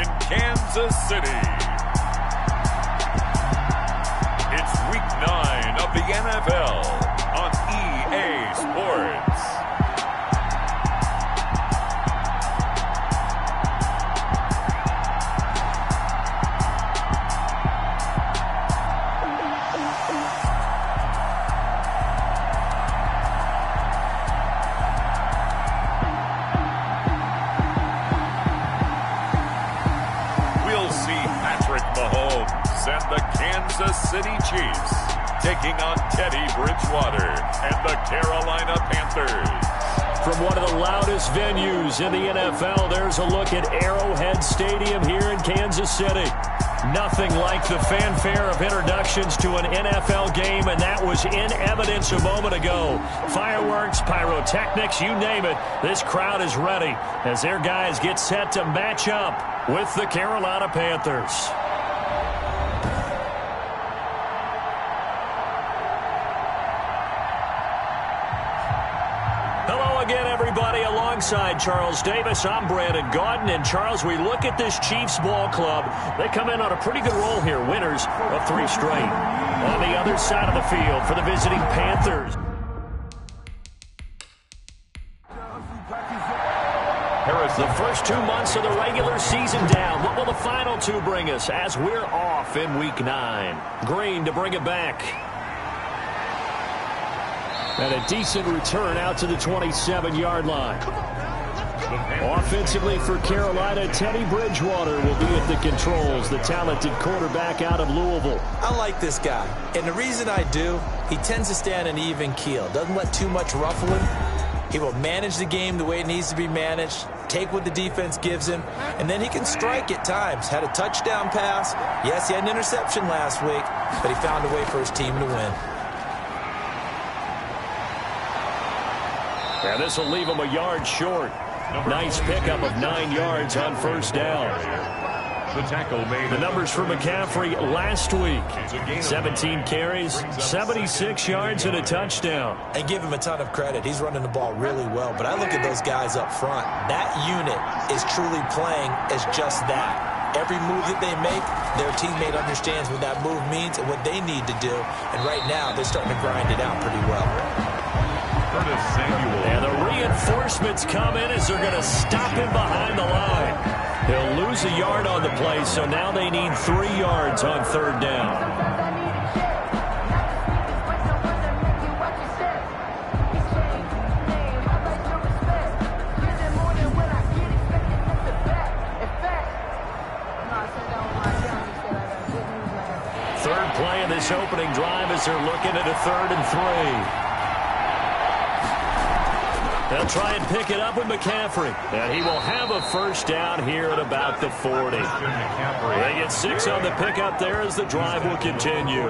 in Kansas City. It's Week 9 of the NFL on EA Sports. And the Kansas City Chiefs taking on Teddy Bridgewater and the Carolina Panthers. From one of the loudest venues in the NFL, there's a look at Arrowhead Stadium here in Kansas City. Nothing like the fanfare of introductions to an NFL game, and that was in evidence a moment ago. Fireworks, pyrotechnics, you name it. This crowd is ready as their guys get set to match up with the Carolina Panthers. Everybody, alongside Charles Davis, I'm Brandon Gaudin. And Charles, we look at this Chiefs ball club. They come in on a pretty good roll here, winners of 3 straight. On the other side of the field for the visiting Panthers. The first 2 months of the regular season down. What will the final 2 bring us as we're off in Week 9? Green to bring it back. And a decent return out to the 27-yard line. Offensively for Carolina, Teddy Bridgewater will be at the controls, the talented quarterback out of Louisville. I like this guy, and the reason I do, he tends to stay on an even keel. Doesn't let too much ruffle him. He will manage the game the way it needs to be managed, take what the defense gives him, and then he can strike at times. Had a touchdown pass. Yes, he had an interception last week, but he found a way for his team to win. And this will leave him a yard short. Nice pickup of 9 yards on first down. The numbers for McCaffrey last week. 17 carries, 76 yards, and a touchdown. And give him a ton of credit. He's running the ball really well. But I look at those guys up front. That unit is truly playing as just that. Every move that they make, their teammate understands what that move means and what they need to do. And right now, they're starting to grind it out pretty well. And the reinforcements come in as they're going to stop him behind the line. He'll lose a yard on the play, so now they need 3 yards on third down. Third play of this opening drive as they're looking at a 3rd and 3. They'll try and pick it up with McCaffrey. And he will have a first down here at about the 40. They get 6 on the pickup there as the drive will continue.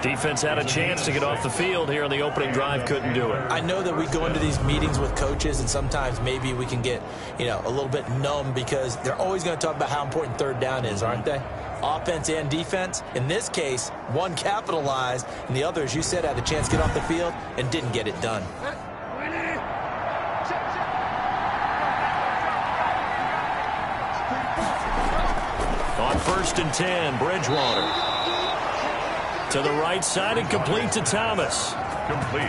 Defense had a chance to get off the field here in the opening drive. Couldn't do it. I know that we go into these meetings with coaches, and sometimes maybe we can get, a little bit numb because they're always going to talk about how important third down is, aren't they? Offense and defense. In this case, one capitalized, and the other, as you said, had a chance to get off the field and didn't get it done. On 1st and 10, Bridgewater. To the right side and complete to Thomas.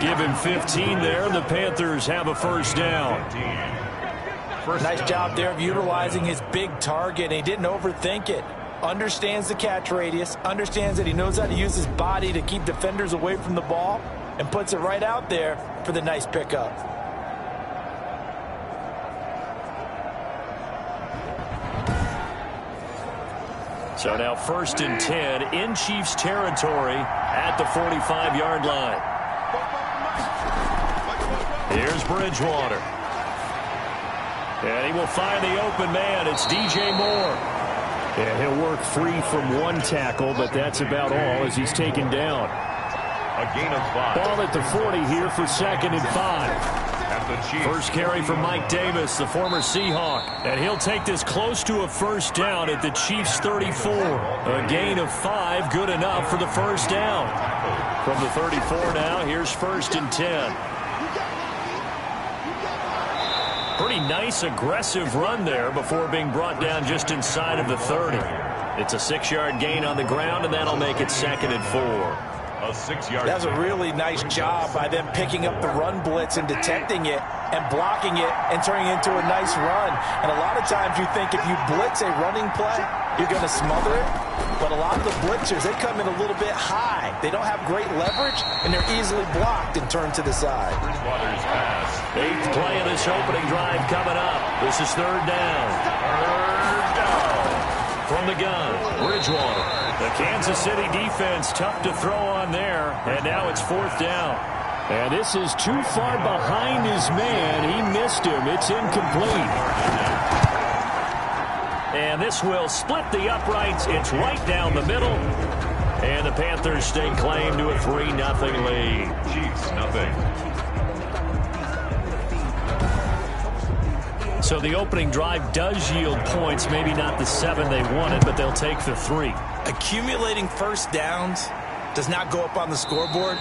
Give him 15 there. The Panthers have a first down. Nice job there of utilizing his big target. He didn't overthink it. Understands the catch radius. Understands that he knows how to use his body to keep defenders away from the ball. And puts it right out there for the nice pickup. So now 1st and 10 in Chiefs territory at the 45-yard line. Here's Bridgewater. And he will find the open man. It's DJ Moore. And he'll work free from 1 tackle, but that's about all as he's taken down. A gain of 5. Ball at the 40 here for 2nd and 5. First carry from Mike Davis, the former Seahawk. And he'll take this close to a first down at the Chiefs' 34. A gain of 5, good enough for the first down. From the 34 now, here's 1st and 10. Pretty nice, aggressive run there before being brought down just inside of the 30. It's a 6-yard gain on the ground, and that'll make it 2nd and 4. A 6-yard. That's a really nice job by them picking up the run blitz and detecting it and blocking it and turning it into a nice run. And a lot of times you think if you blitz a running play, you're going to smother it. But a lot of the blitzers, they come in a little bit high. They don't have great leverage, and they're easily blocked and turned to the side. Bridgewater's pass. 8th play of this opening drive coming up. This is 3rd down. 3rd down. From the gun, Bridgewater. The Kansas City defense tough to throw on there, and now it's 4th down. And this is too far behind his man. He missed him. It's incomplete. And this will split the uprights. It's right down the middle. And the Panthers stake claim to a 3-0 lead. Chiefs, nothing. So the opening drive does yield points. Maybe not the 7 they wanted, but they'll take the 3. Accumulating first downs does not go up on the scoreboard,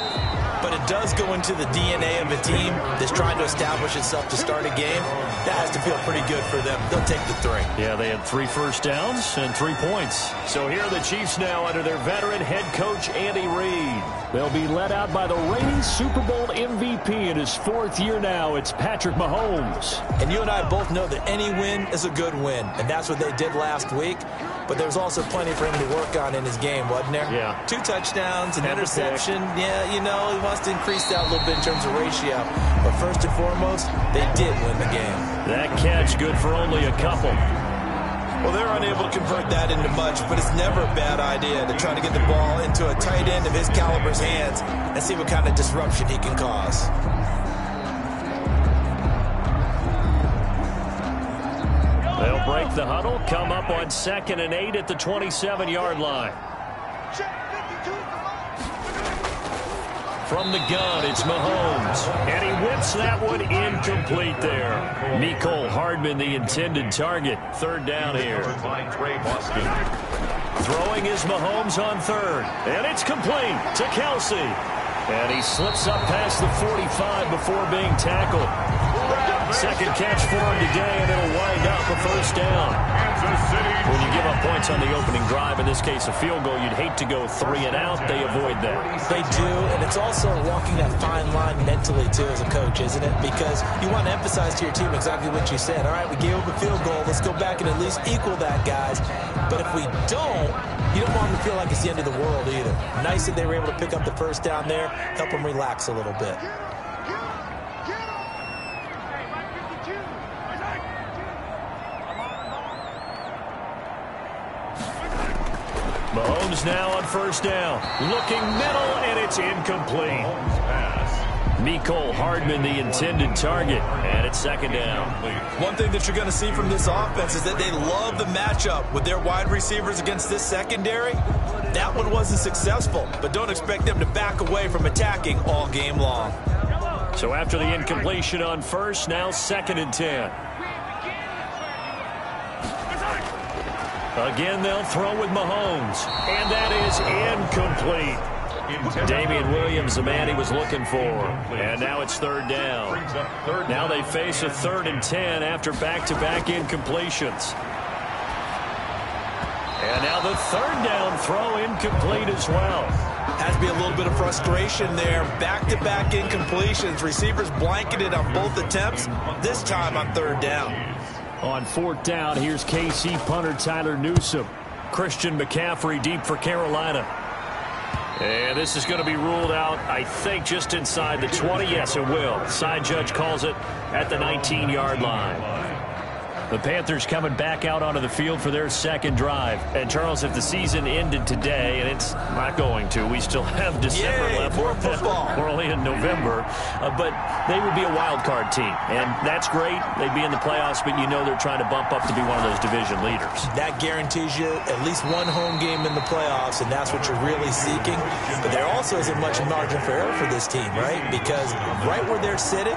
but it does go into the DNA of a team that's trying to establish itself to start a game. That has to feel pretty good for them. They'll take the 3. Yeah, they had 3 first downs and 3 points. So here are the Chiefs now under their veteran head coach, Andy Reid. They'll be led out by the reigning Super Bowl MVP in his 4th year now. It's Patrick Mahomes. And you and I both know that any win is a good win, and that's what they did last week. But there's also plenty for him to work on in his game, wasn't there? Yeah. 2 touchdowns, an interception. Yeah, you know, he wants to increase that a little bit in terms of ratio. But first and foremost, they did win the game. That catch good for only a couple. Well, they're unable to convert that into much, but it's never a bad idea to try to get the ball into a tight end of his caliber's hands and see what kind of disruption he can cause. They'll break the huddle, come up on 2nd and 8 at the 27-yard line. From the gun, it's Mahomes. And he whips that one incomplete there. Mecole Hardman, the intended target. 3rd down here. Throwing is Mahomes on 3rd. And it's complete to Kelsey. And he slips up past the 45 before being tackled. 2nd catch for him today, and it'll wind up a 1st down. When you give up points on the opening drive, in this case a field goal, you'd hate to go 3 and out. They avoid that. They do, and it's also walking that fine line mentally, too, as a coach, isn't it? Because you want to emphasize to your team exactly what you said. All right, we gave up a field goal. Let's go back and at least equal that, guys. But if we don't, you don't want them to feel like it's the end of the world either. Nice that they were able to pick up the 1st down there, help them relax a little bit. Mahomes now on 1st down. Looking middle, and it's incomplete. Mecole Hardman, the intended target, and it's 2nd down. One thing that you're going to see from this offense is that they love the matchup with their wide receivers against this secondary. That one wasn't successful, but don't expect them to back away from attacking all game long. So after the incompletion on 1st, now 2nd and 10. Again, they'll throw with Mahomes, and that is incomplete. Damian Williams, the man he was looking for. And now it's 3rd down. Now they face a 3rd and 10 after back-to-back incompletions. And now the 3rd down throw incomplete as well. Has to be a little bit of frustration there. Back-to-back incompletions. Receivers blanketed on both attempts, this time on 3rd down. On 4th down, here's KC punter Tyler Newsome. Christian McCaffrey deep for Carolina. And this is going to be ruled out, I think, just inside the 20. Yes, it will. Side judge calls it at the 19-yard line. The Panthers coming back out onto the field for their 2nd drive. And, Charles, if the season ended today, and it's not going to, we still have December left. More football. We're only in November. But they would be a wild card team. And that's great. They'd be in the playoffs, but you know they're trying to bump up to be one of those division leaders. That guarantees you at least one home game in the playoffs, and that's what you're really seeking. But there also isn't much margin for error for this team, right? Because right where they're sitting,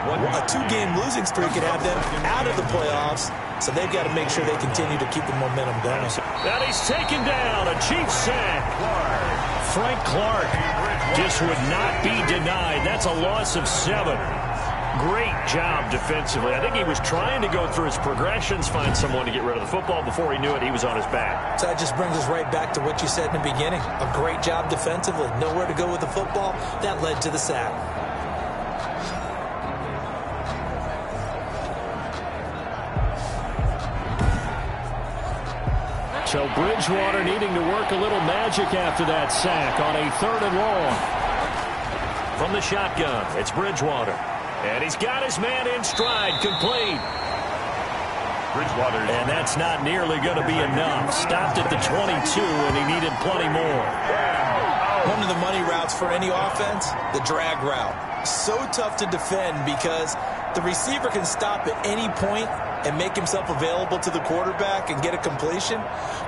a 2-game losing streak could have them out of the playoffs, so they've got to make sure they continue to keep the momentum going. And he's taken down, a Chiefs sack. Frank Clark just would not be denied. That's a loss of 7. Great job defensively. I think he was trying to go through his progressions, find someone to get rid of the football. Before he knew it, he was on his back. So that just brings us right back to what you said in the beginning. A great job defensively. Nowhere to go with the football. That led to the sack. So Bridgewater needing to work a little magic after that sack on a 3rd and long. From the shotgun, it's Bridgewater. And he's got his man in stride, complete. Bridgewater. And that's not nearly going to be enough. Stopped at the 22, and he needed plenty more. One of the money routes for any offense, the drag route. So tough to defend because the receiver can stop at any point and make himself available to the quarterback and get a completion.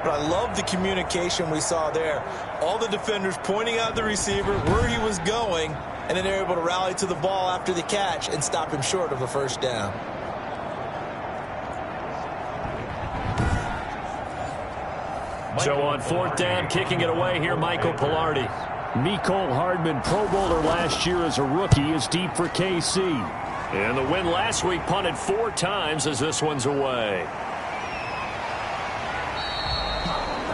But I love the communication we saw there. All the defenders pointing out the receiver, where he was going, and then they're able to rally to the ball after the catch and stop him short of a first down. So on 4th down, kicking it away here, Michael Pilardi. Mecole Hardman, Pro Bowler last year as a rookie, is deep for KC. And the win last week, punted 4 times as this one's away.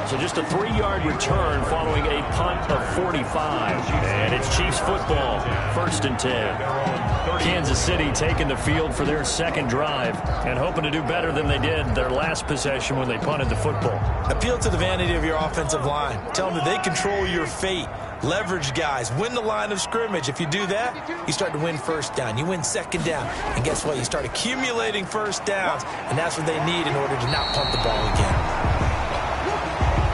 So just a 3-yard return following a punt of 45. And it's Chiefs football, 1st and 10. Kansas City taking the field for their second drive and hoping to do better than they did their last possession when they punted the football. Appeal to the vanity of your offensive line. Tell them that they control your fate. Leverage guys. Win the line of scrimmage. If you do that, you start to win first down. You win second down. And guess what? You start accumulating first downs. And that's what they need in order to not punt the ball again.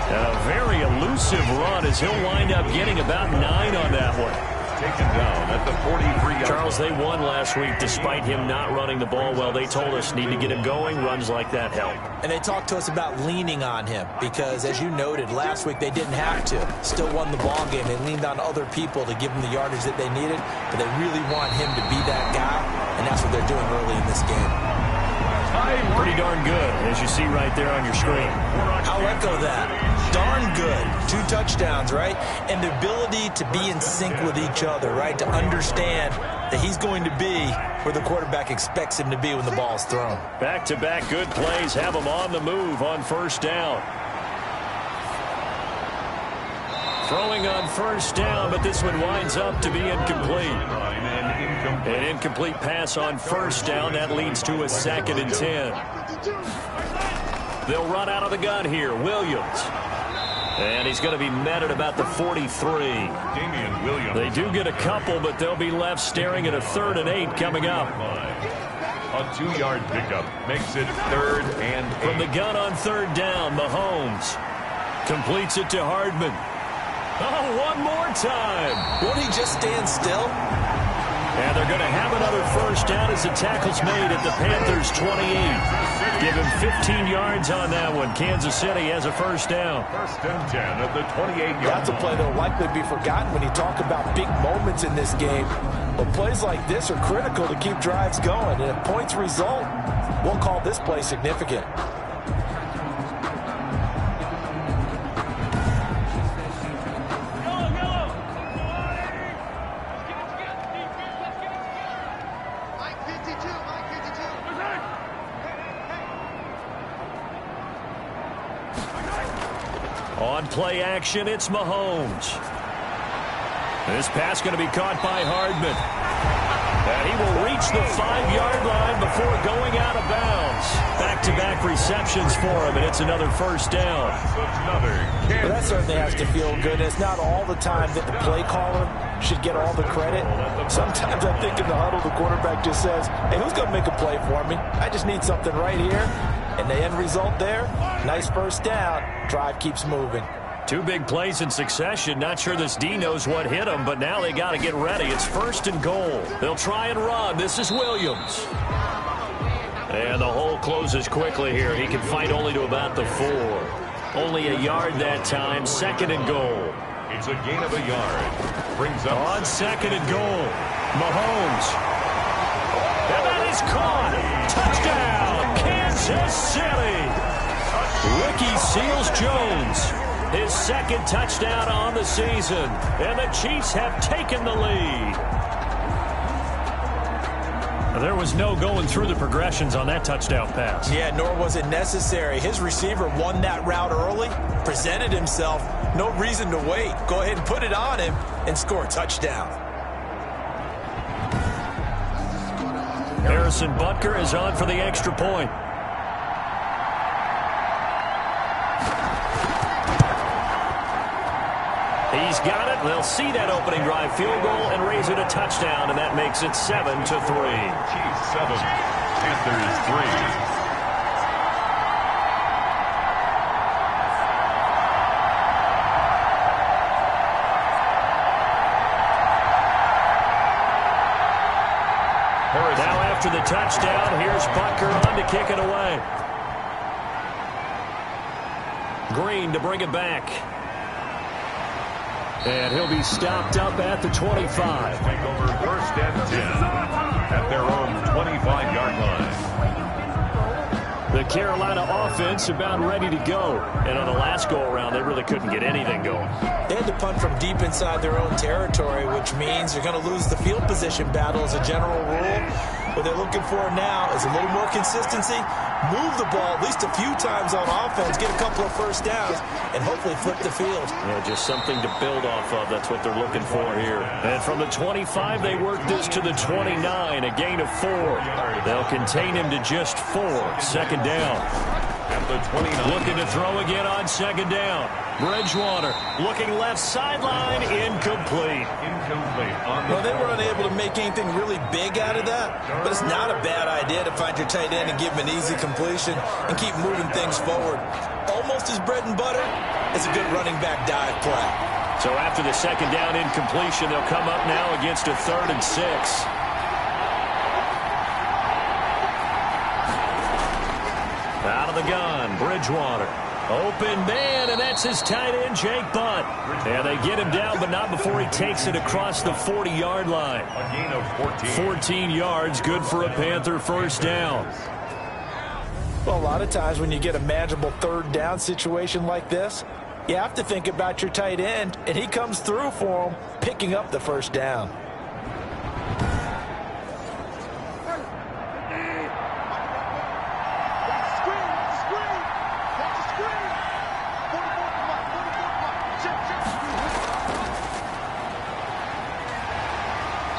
And a very elusive run as he'll wind up getting about 9 on that one. Taken down at the 43-yard. Charles, they won last week despite him not running the ball well. They told us need to get him going. Runs like that help. And they talked to us about leaning on him because, as you noted, last week they didn't have to. Still won the ball game. They leaned on other people to give them the yardage that they needed, but they really want him to be that guy, and that's what they're doing early in this game. Pretty darn good, as you see right there on your screen. I'll echo that. Darn good. 2 touchdowns, right? And the ability to be in sync with each other, right? To understand that he's going to be where the quarterback expects him to be when the ball's thrown. Back-to-back good plays have him on the move on 1st down. Throwing on 1st down, but this one winds up to be incomplete. An incomplete pass on 1st down. That leads to a 2nd and 10. They'll run out of the gun here. Williams. And he's going to be met at about the 43. Damian Williams. They do get a couple, but they'll be left staring at a 3rd and 8 coming up. A 2-yard pickup makes it 3rd and 8. From the gun on 3rd down, Mahomes completes it to Hardman. Oh, one more time. Won't he just stand still? And they're going to have another 1st down as the tackle's made at the Panthers' 28. Give him 15 yards on that one. Kansas City has a 1st down. 1st and 10 at the 28-yard. That's a play that will likely be forgotten when you talk about big moments in this game. But plays like this are critical to keep drives going. And if points result, we'll call this play significant. On play action, it's Mahomes. This pass going to be caught by Hardman. And he will reach the 5-yard line before going out of bounds. Back-to-back receptions for him, and it's another 1st down. Well, that certainly has to feel good. It's not all the time that the play caller should get all the credit. Sometimes I think in the huddle, the quarterback just says, hey, who's going to make a play for me? I just need something right here. And the end result there, nice 1st down. Drive keeps moving. 2 big plays in succession. Not sure this D knows what hit him, but now they got to get ready. It's 1st and goal. They'll try and run. This is Williams. And the hole closes quickly here. He can fight only to about the 4. Only a yard that time. 2nd and goal. It's a gain of a yard. Brings up on 2nd and goal. Mahomes. And that is caught. Touchdown, Kansas City. Ricky Seals-Jones. His 2nd touchdown on the season. And the Chiefs have taken the lead. There was no going through the progressions on that touchdown pass. Yeah, nor was it necessary. His receiver won that route early, presented himself. No reason to wait. Go ahead and put it on him and score a touchdown. Harrison Butker is on for the extra point. He's got it. They'll see that opening drive field goal and raise it a touchdown, and that makes it 7-3. Chiefs 7, Panthers 3. Now after the touchdown, here's Butker on to kick it away. Green to bring it back. And he'll be stopped up at the 25. Take over 1st and 10 at their own 25-yard line. The Carolina offense about ready to go. And on the last go-around, they really couldn't get anything going. They had to punt from deep inside their own territory, which means you're going to lose the field position battle as a general rule. What they're looking for now is a little more consistency, move the ball at least a few times on offense, get a couple of first downs, and hopefully flip the field. Yeah, just something to build off of. That's what they're looking for here. And from the 25, they work this to the 29, a gain of 4. They'll contain him to just 4. 2nd down. At the 29. Looking to throw again on 2nd down. Bridgewater looking left sideline, incomplete. Well, they were unable to make anything really big out of that, but it's not a bad idea to find your tight end and give him an easy completion and keep moving things forward. Almost his bread and butter is a good running back dive play. So after the 2nd down incompletion, they'll come up now against a 3rd and 6. Out of the gun, Bridgewater. Open man, and that's his tight end, Jake Butt. And they get him down, but not before he takes it across the 40-yard line. A gain of 14. 14 yards, good for a Panther 1st down. Well, a lot of times when you get a manageable 3rd down situation like this, you have to think about your tight end, and he comes through for him, picking up the 1st down.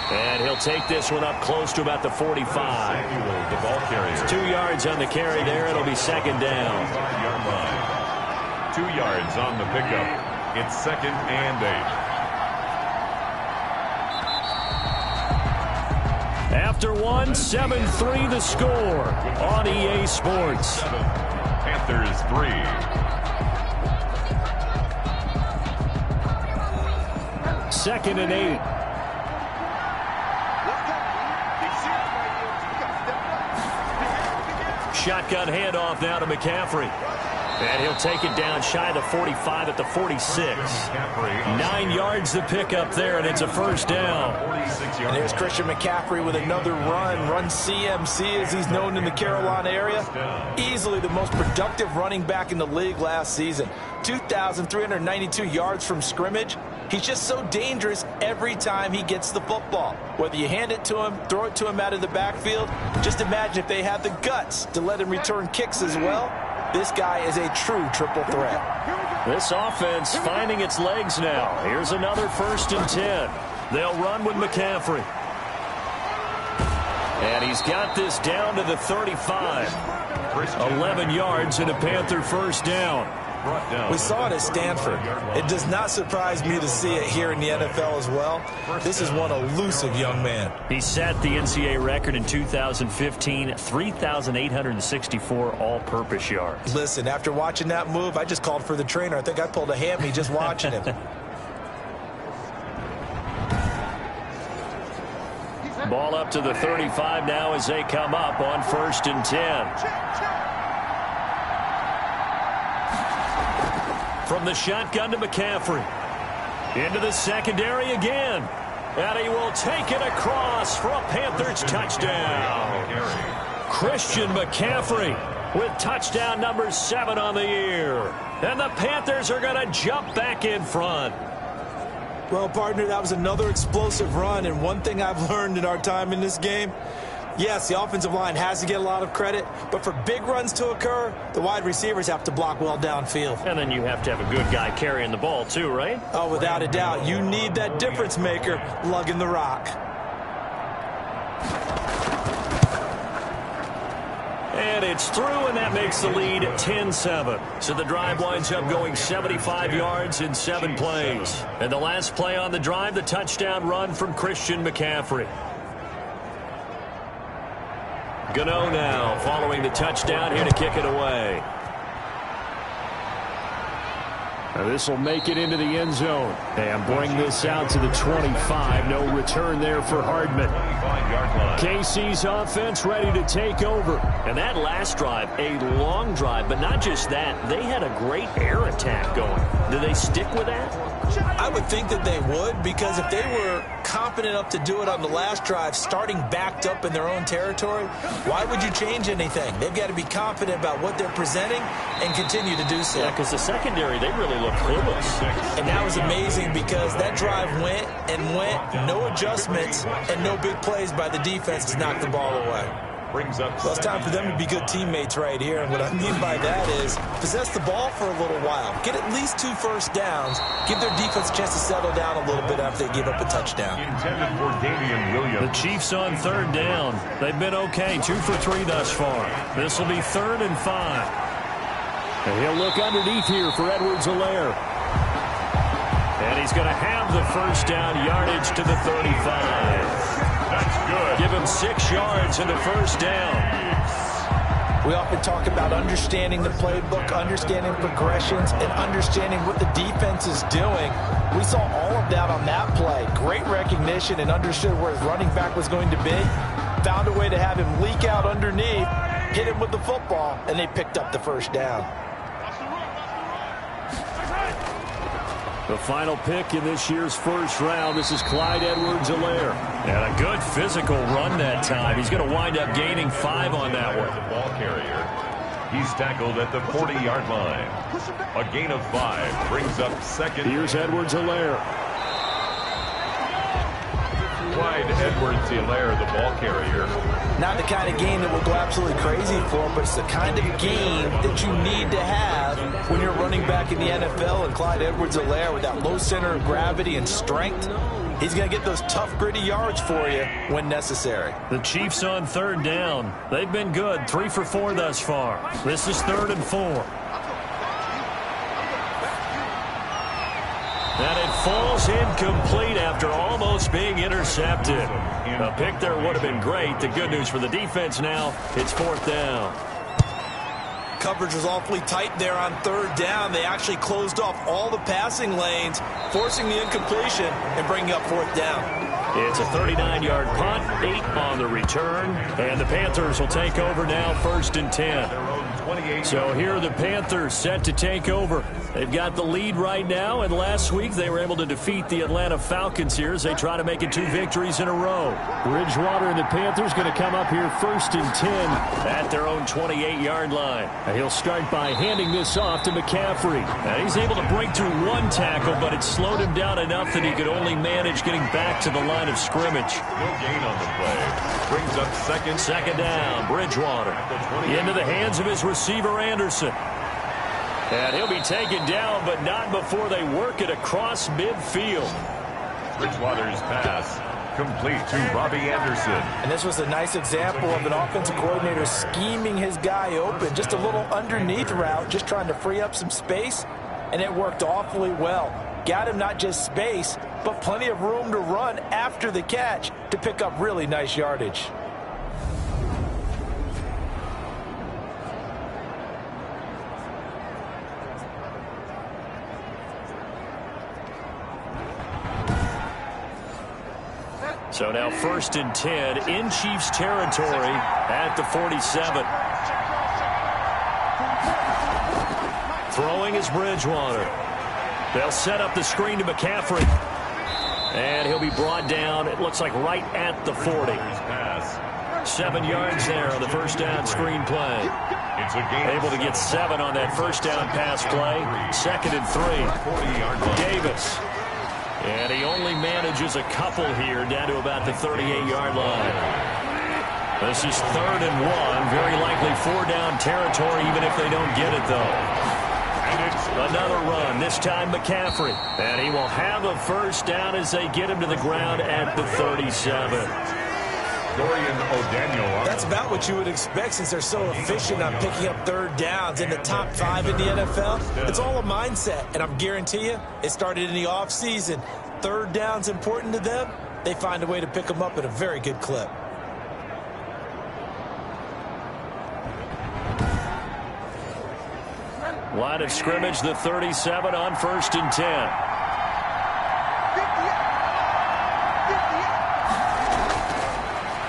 And he'll take this one up close to about the 45. The ball carrier. 2 yards on the carry there. It'll be 2nd down. 5-yard line. 2 yards on the pickup. It's 2nd and 8. After one, 7-3 the score on EA Sports. 7, Panthers 3. 2nd and 8. Shotgun handoff now to McCaffrey. And he'll take it down shy of the 45 at the 46. 9 yards to pick up there, and it's a 1st down. And there's Christian McCaffrey with another run CMC as he's known in the Carolina area. Easily the most productive running back in the league last season. 2,392 yards from scrimmage. He's just so dangerous every time he gets the football. Whether you hand it to him, throw it to him out of the backfield, just imagine if they had the guts to let him return kicks as well. This guy is a true triple threat. This offense finding its legs now. Here's another 1st and 10. They'll run with McCaffrey. And he's got this down to the 35. 11 yards and a Panther 1st down. We saw it at Stanford. It does not surprise me to see it here in the NFL as well. This is one elusive young man. He set the NCAA record in 2015, 3,864 all-purpose yards. Listen, after watching that move, I just called for the trainer. I think I pulled a hammy just watching him. Ball up to the 35 now as they come up on 1st and 10. From the shotgun to McCaffrey. Into the secondary again. And he will take it across for a Panthers touchdown. Christian McCaffrey with touchdown number 7 on the year. And the Panthers are going to jump back in front. Well, partner, that was another explosive run. And one thing I've learned in our time in this game, Yes, the offensive line has to get a lot of credit, but for big runs to occur, the wide receivers have to block well downfield. And then you have to have a good guy carrying the ball too, right? Oh, without a doubt. You need that difference maker lugging the rock. And it's through, and that makes the lead 10-7. So the drive winds up going 75 yards in 7 plays. And the last play on the drive, the touchdown run from Christian McCaffrey. Gano now following the touchdown here to kick it away. This will make it into the end zone and bring this out to the 25. No return there for Hardman. KC's offense ready to take over. And that last drive, a long drive, but not just that. They had a great air attack going. Do they stick with that? I would think that they would, because if they were competent enough to do it on the last drive, starting backed up in their own territory, why would you change anything? They've got to be confident about what they're presenting and continue to do so. Yeah, because the secondary, they really look clueless. And that was amazing because that drive went and went, no adjustments, and no big plays by the defense to knock the ball away. Well, it's time for them to be good teammates right here. And what I mean by that is possess the ball for a little while. Get at least 2 first downs. Give their defense a chance to settle down a little bit after they give up a touchdown. Intended for Damian Williams. The Chiefs on 3rd down. They've been okay, 2 for 3 thus far. This will be 3rd and 5. And he'll look underneath here for Edwards-Helaire. And he's going to have the first down yardage to the 35. That's good. Give him 6 yards in the first down. We often talk about understanding the playbook, understanding progressions, and understanding what the defense is doing. We saw all of that on that play. Great recognition and understood where his running back was going to be. Found a way to have him leak out underneath, hit him with the football, and they picked up the first down. The final pick in this year's first round, this is Clyde Edwards-Helaire. And a good physical run that time. He's going to wind up gaining 5 on that one. The ball carrier. He's tackled at the 40-yard line. A gain of 5 brings up 2nd. Here's Edwards-Helaire. Clyde Edwards-Helaire, the ball carrier. Not the kind of game that we'll go absolutely crazy for, but it's the kind of game that you need to have when you're running back in the NFL. And Clyde Edwards-Helaire, with that low center of gravity and strength, he's going to get those tough, gritty yards for you when necessary. The Chiefs on 3rd down. They've been good, 3 for 4 thus far. This is 3rd and 4. And it falls incomplete after almost being intercepted. A pick there would have been great. The good news for the defense now, it's 4th down. Coverage was awfully tight there on 3rd down. They actually closed off all the passing lanes, forcing the incompletion and bringing up 4th down. It's a 39-yard punt, 8 on the return, and the Panthers will take over now, 1st and 10. So here are the Panthers set to take over. They've got the lead right now, and last week they were able to defeat the Atlanta Falcons here as they try to make it 2 victories in a row. Bridgewater and the Panthers going to come up here 1st and 10 at their own 28-yard line. And he'll start by handing this off to McCaffrey. And he's able to break through 1 tackle, but it slowed him down enough that he could only manage getting back to the line of scrimmage. No gain on the play. Brings up 2nd down. Bridgewater into the hands of his receiver Anderson. And he'll be taken down, but not before they work it across midfield. Bridgewater's pass complete to Robbie Anderson. And this was a nice example of an offensive coordinator scheming his guy open. Just a little underneath route, just trying to free up some space, and it worked awfully well. Got him not just space, but plenty of room to run after the catch to pick up really nice yardage. So now 1st and 10 in Chiefs territory at the 47. Throwing is Bridgewater. They'll set up the screen to McCaffrey. And he'll be brought down, it looks like right at the 40. 7 yards there on the first down screen play. Able to get 7 on that first down pass play. 2nd and 3. Davis. And he only manages a couple here down to about the 38-yard line. This is 3rd and 1. Very likely 4-down territory, even if they don't get it, though. Another run, this time McCaffrey. And he will have a first down as they get him to the ground at the 37. That's about what you would expect since they're so efficient on picking up 3rd downs in the top 5 in the NFL. It's all a mindset, and I'm guarantee you it started in the offseason. 3rd down's important to them. They find a way to pick them up at a very good clip. Line of scrimmage, the 37 on 1st and 10.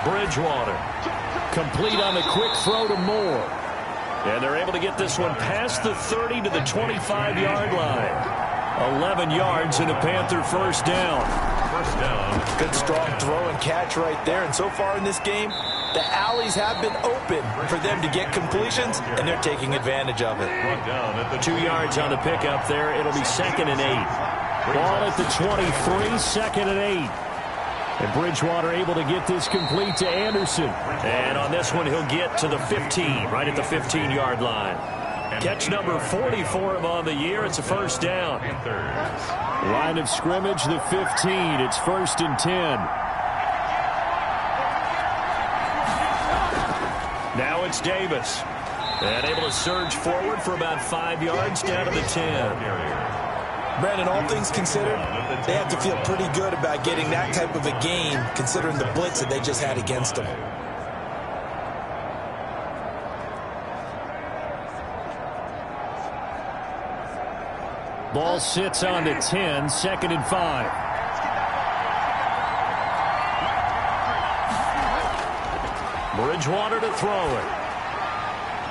Bridgewater. Complete on the quick throw to Moore. And they're able to get this one past the 30 to the 25-yard line. 11 yards and a Panther first down. First down. Good strong throw and catch right there. And so far in this game, the alleys have been open for them to get completions, and they're taking advantage of it. 2 yards on the pickup there. It'll be 2nd and 8. Ball at the 23, 2nd and 8. And Bridgewater able to get this complete to Anderson. And on this one, he'll get to the 15, right at the 15-yard line. Catch number 40 for him on the year. It's a first down. Line of scrimmage, the 15. It's 1st and 10. Now it's Davis. And able to surge forward for about 5 yards down to the 10. Brandon, all things considered, they have to feel pretty good about getting that type of a game, considering the blitz that they just had against them. Ball sits on the 10, 2nd and 5. Bridgewater to throw it.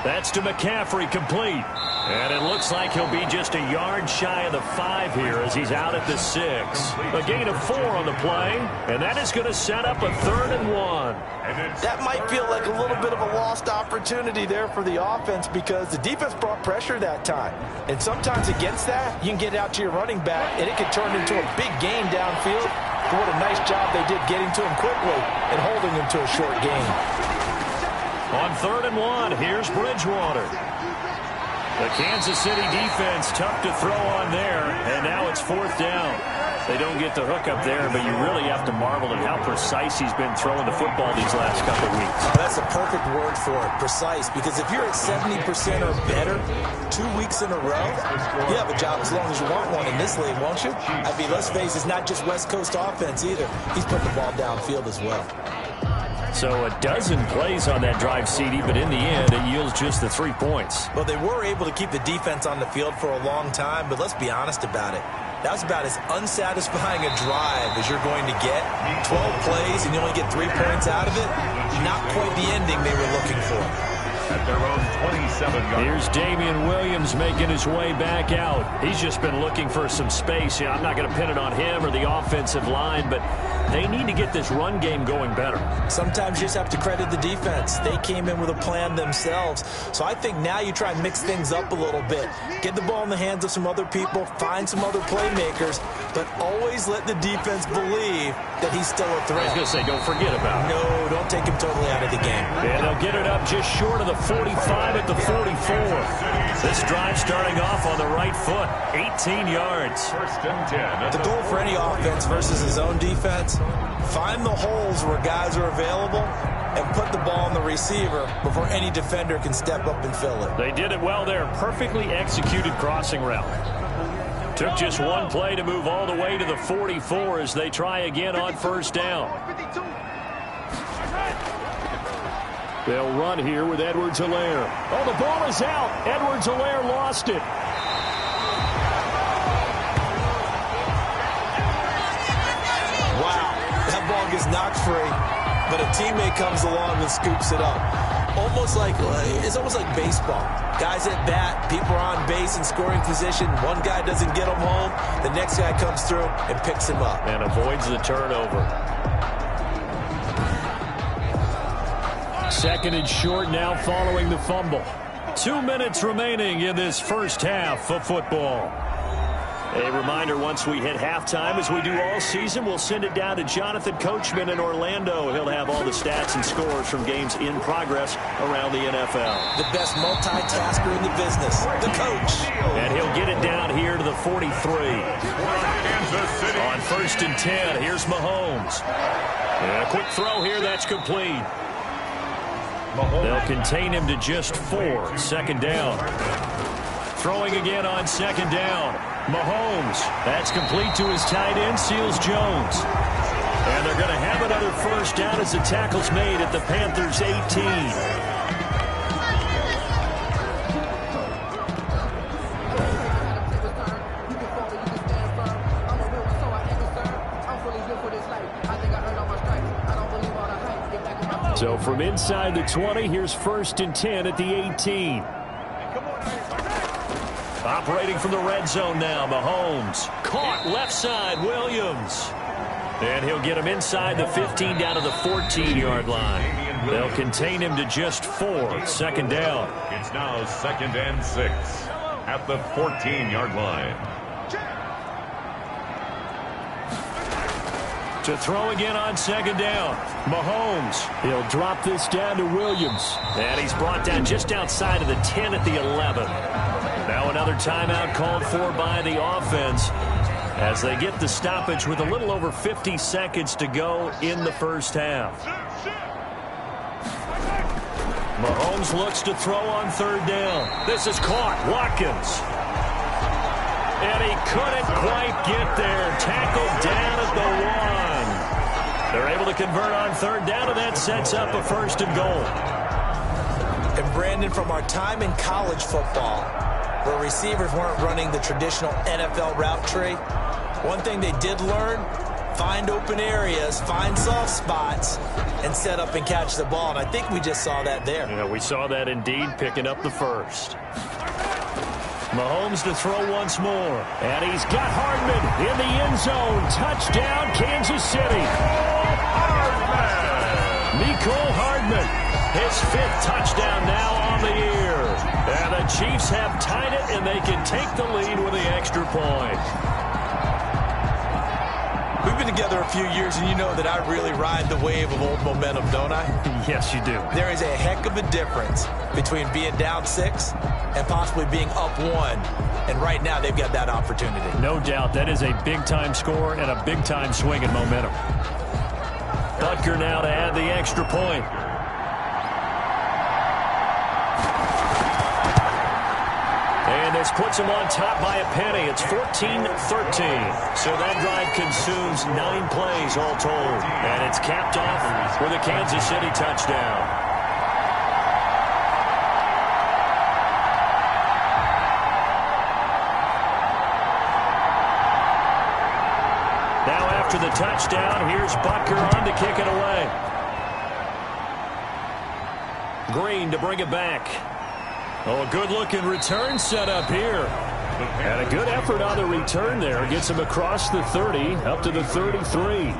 That's to McCaffrey, complete. And it looks like he'll be just a yard shy of the 5 here as he's out at the 6. A gain of 4 on the play, and that is going to set up a 3rd and 1. That might feel like a little bit of a lost opportunity there for the offense because the defense brought pressure that time. And sometimes against that, you can get out to your running back, and it could turn into a big gain downfield. But what a nice job they did getting to him quickly and holding him to a short gain. On 3rd and 1, here's Bridgewater. The Kansas City defense tough to throw on there, and now it's 4th down. They don't get the hook up there, but you really have to marvel at how precise he's been throwing the football these last couple of weeks. Oh, that's a perfect word for it, precise, because if you're at 70% or better 2 weeks in a row, you have a job as long as you want one in this league, won't you? I mean, let's face it, it's not just West Coast offense either. He's putting the ball downfield as well. So a dozen plays on that drive, CD, but in the end, it yields just the 3 points. Well, they were able to keep the defense on the field for a long time, but let's be honest about it. That was about as unsatisfying a drive as you're going to get. 12 plays and you only get 3 points out of it. Not quite the ending they were looking for. At their own 27-yard. Here's Damian Williams making his way back out. He's just been looking for some space. I'm not going to pin it on him or the offensive line, but they need to get this run game going better. Sometimes you just have to credit the defense. They came in with a plan themselves. So I think now you try and mix things up a little bit. Get the ball in the hands of some other people, find some other playmakers, but always let the defense believe that he's still a threat. I was going to say, don't forget about it. No, don't take him totally out of the game. And they'll get it up just short of the 45 at the 44. This drive starting off on the right foot, 18 yards. 1st and 10. The goal for any offense versus his own defense, find the holes where guys are available and put the ball on the receiver before any defender can step up and fill it. They did it well there. Perfectly executed crossing route. Took just one play to move all the way to the 44 as they try again on 1st down. They'll run here with Edwards-Helaire. Oh, the ball is out. Edwards-Helaire lost it. Wow, that ball gets knocked free, but a teammate comes along and scoops it up. It's almost like baseball. Guys at bat, people are on base in scoring position. One guy doesn't get him home. The next guy comes through and picks him up. And avoids the turnover. 2nd and short now following the fumble. 2 minutes remaining in this first half of football. A reminder, once we hit halftime, as we do all season, we'll send it down to Jonathan Coachman in Orlando. He'll have all the stats and scores from games in progress around the NFL. The best multitasker in the business, the coach. And he'll get it down here to the 43. On 1st and 10, here's Mahomes. And a quick throw here, that's complete. They'll contain him to just 4. 2nd down. Throwing again on 2nd down. Mahomes. That's complete to his tight end, Seals Jones. And they're going to have another 1st down as the tackle's made at the Panthers' 18. So from inside the 20, here's 1st and 10 at the 18. Operating from the red zone now, Mahomes. Caught left side, Williams. And he'll get him inside the 15 down to the 14-yard line. They'll contain him to just 4. 2nd down. It's now 2nd and 6 at the 14-yard line. To throw again on 2nd down. Mahomes. He'll drop this down to Williams. And he's brought down just outside of the 10 at the 11. Now another timeout called for by the offense as they get the stoppage with a little over 50 seconds to go in the 1st half. Mahomes looks to throw on 3rd down. This is caught. Watkins. And he couldn't quite get there. Tackled down at the 1. They're able to convert on 3rd down, and that sets up a 1st and goal. And Brandon, from our time in college football, where receivers weren't running the traditional NFL route tree, one thing they did learn, find open areas, find soft spots, and set up and catch the ball. And I think we just saw that there. Yeah, we saw that indeed, picking up the 1st. Mahomes to throw once more. And he's got Hardman in the end zone. Touchdown, Kansas City. Mecole Hardman, his 5th touchdown now on the year. And the Chiefs have tied it, and they can take the lead with the extra point. We've been together a few years, and you know that I really ride the wave of old momentum, don't I? Yes, you do. There is a heck of a difference between being down 6 and possibly being up 1. And right now, they've got that opportunity. No doubt. That is a big-time score and a big-time swing in momentum. Butker now to add the extra point. And this puts him on top by a penny. It's 14-13. So that drive consumes 9 plays all told. And it's capped off with a Kansas City touchdown. Now after the touchdown, here's Butker on to kick it away. Green to bring it back. Oh, a good-looking return set up here. And a good effort on the return there. Gets him across the 30, up to the 33.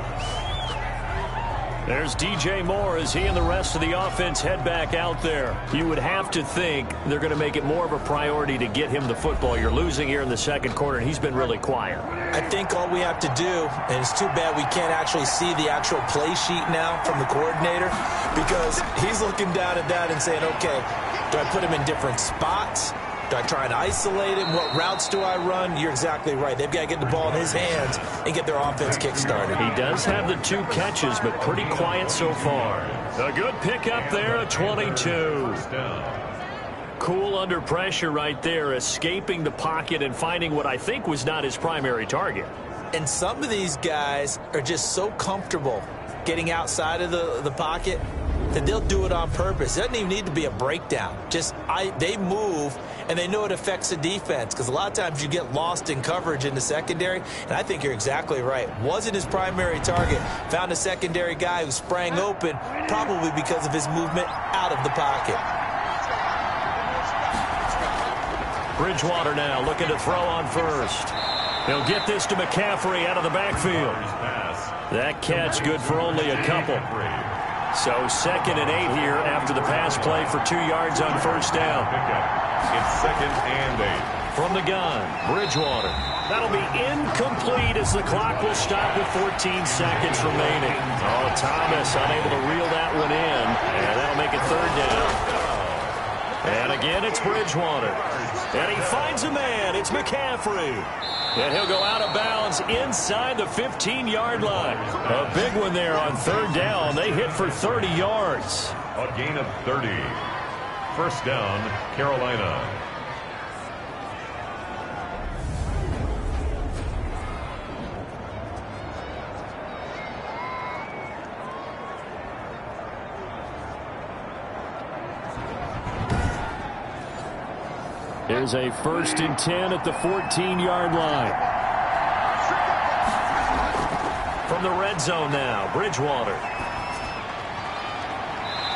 There's DJ Moore as he and the rest of the offense head back out there. You would have to think they're going to make it more of a priority to get him the football. You're losing here in the 2nd quarter, and he's been really quiet. I think all we have to do, and it's too bad we can't actually see the actual play sheet now from the coordinator, because he's looking down at that and saying, okay, do I put him in different spots? Do I try and isolate him? What routes do I run? You're exactly right. They've got to get the ball in his hands and get their offense kick-started. He does have the 2 catches, but pretty quiet so far. A good pickup there, a 22. Cool under pressure right there, escaping the pocket and finding what I think was not his primary target. And some of these guys are just so comfortable getting outside of the pocket that they'll do it on purpose. It doesn't even need to be a breakdown. They move, and they know it affects the defense, because a lot of times you get lost in coverage in the secondary, and I think you're exactly right. Wasn't his primary target. Found a secondary guy who sprang open, probably because of his movement out of the pocket. Bridgewater now looking to throw on 1st. He'll get this to McCaffrey out of the backfield. That catch good for only a couple. So 2nd and 8 here after the pass play for 2 yards on 1st down. It's 2nd and 8. From the gun, Bridgewater. That'll be incomplete as the clock will stop with 14 seconds remaining. Oh, Thomas unable to reel that one in, and that'll make it third down. And again, it's Bridgewater. And he finds a man. It's McCaffrey. And he'll go out of bounds inside the 15-yard line. A big one there on third down. They hit for 30 yards. A gain of 30. First down, Carolina. Here's a 1st and 10 at the 14-yard line. From the red zone now, Bridgewater.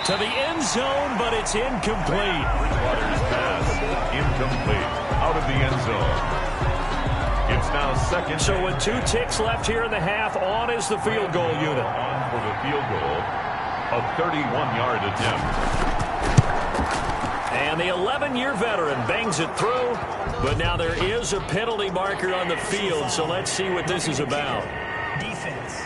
To the end zone, but it's incomplete. Bridgewater's pass, incomplete, out of the end zone. It's now second. So with 2 ticks left here in the half, on is the field goal unit. On for the field goal, a 31-yard attempt. And the 11-year veteran bangs it through, but now there is a penalty marker on the field, so let's see what this is about. Defense.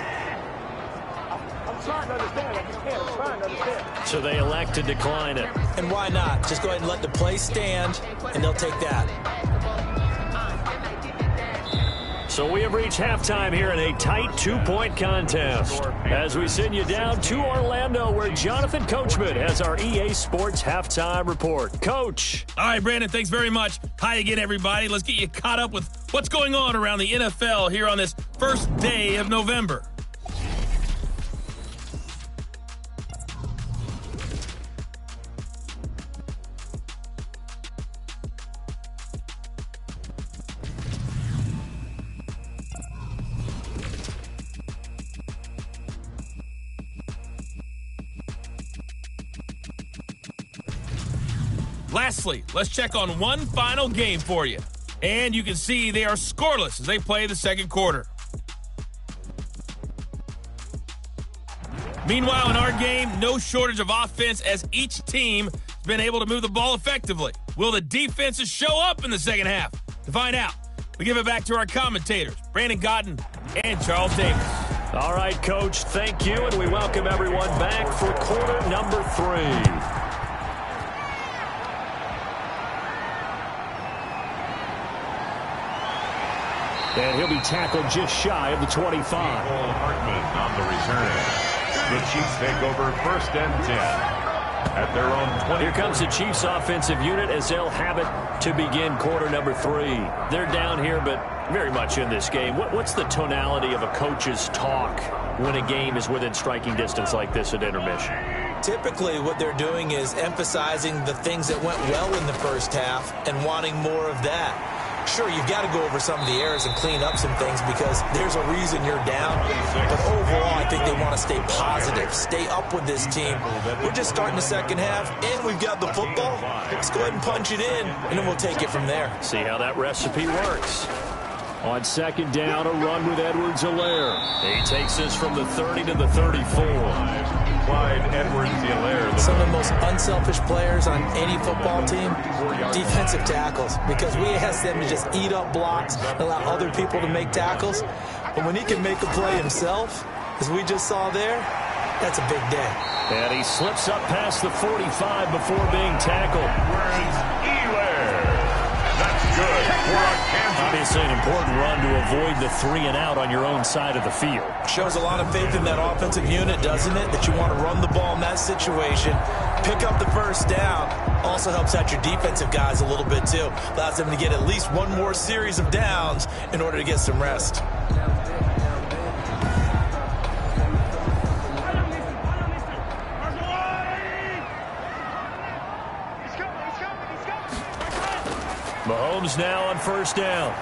I'm trying to understand. I just can't. I'm trying to understand. So they elect to decline it. And why not? Just go ahead and let the play stand, and they'll take that. So we have reached halftime here in a tight 2-point contest as we send you down to Orlando where Jonathan Coachman has our EA Sports halftime report. Coach. All right, Brandon, thanks very much. Hi again, everybody. Let's get you caught up with what's going on around the NFL here on this first day of November. Lastly, let's check on one final game for you. And you can see they are scoreless as they play the second quarter. Meanwhile, in our game, no shortage of offense as each team has been able to move the ball effectively. Will the defenses show up in the second half? To find out, we give it back to our commentators, Brandon Cotton and Charles Davis. All right, Coach, thank you, and we welcome everyone back for quarter number 3. And he'll be tackled just shy of the 25. Hartman on the return. The Chiefs take over 1st and 10 at their own 20. Here comes the Chiefs offensive unit as they'll have it to begin quarter number 3. They're down here, but very much in this game. What's the tonality of a coach's talk when a game is within striking distance like this at intermission? Typically, what they're doing is emphasizing the things that went well in the first half and wanting more of that. Sure, you've got to go over some of the errors and clean up some things because there's a reason you're down. But overall, I think they want to stay positive, stay up with this team. We're just starting the second half, and we've got the football. Let's go ahead and punch it in, and then we'll take it from there. See how that recipe works. On second down, a run with Edwards-Helaire. He takes this from the 30 to the 34. Clyde Edwards-Helaire. Some of the most unselfish players on any football team, defensive tackles, because we ask them to just eat up blocks and allow other people to make tackles. But when he can make a play himself, as we just saw there, that's a big day. And he slips up past the 45 before being tackled. That's good for Kansas. Obviously an important run to avoid the 3-and-out on your own side of the field. Shows a lot of faith in that offensive unit, doesn't it? That you want to run the ball in that situation. Pick up the first down. Also helps out your defensive guys a little bit, too. Allows them to get at least one more series of downs in order to get some rest. Mahomes now on first down.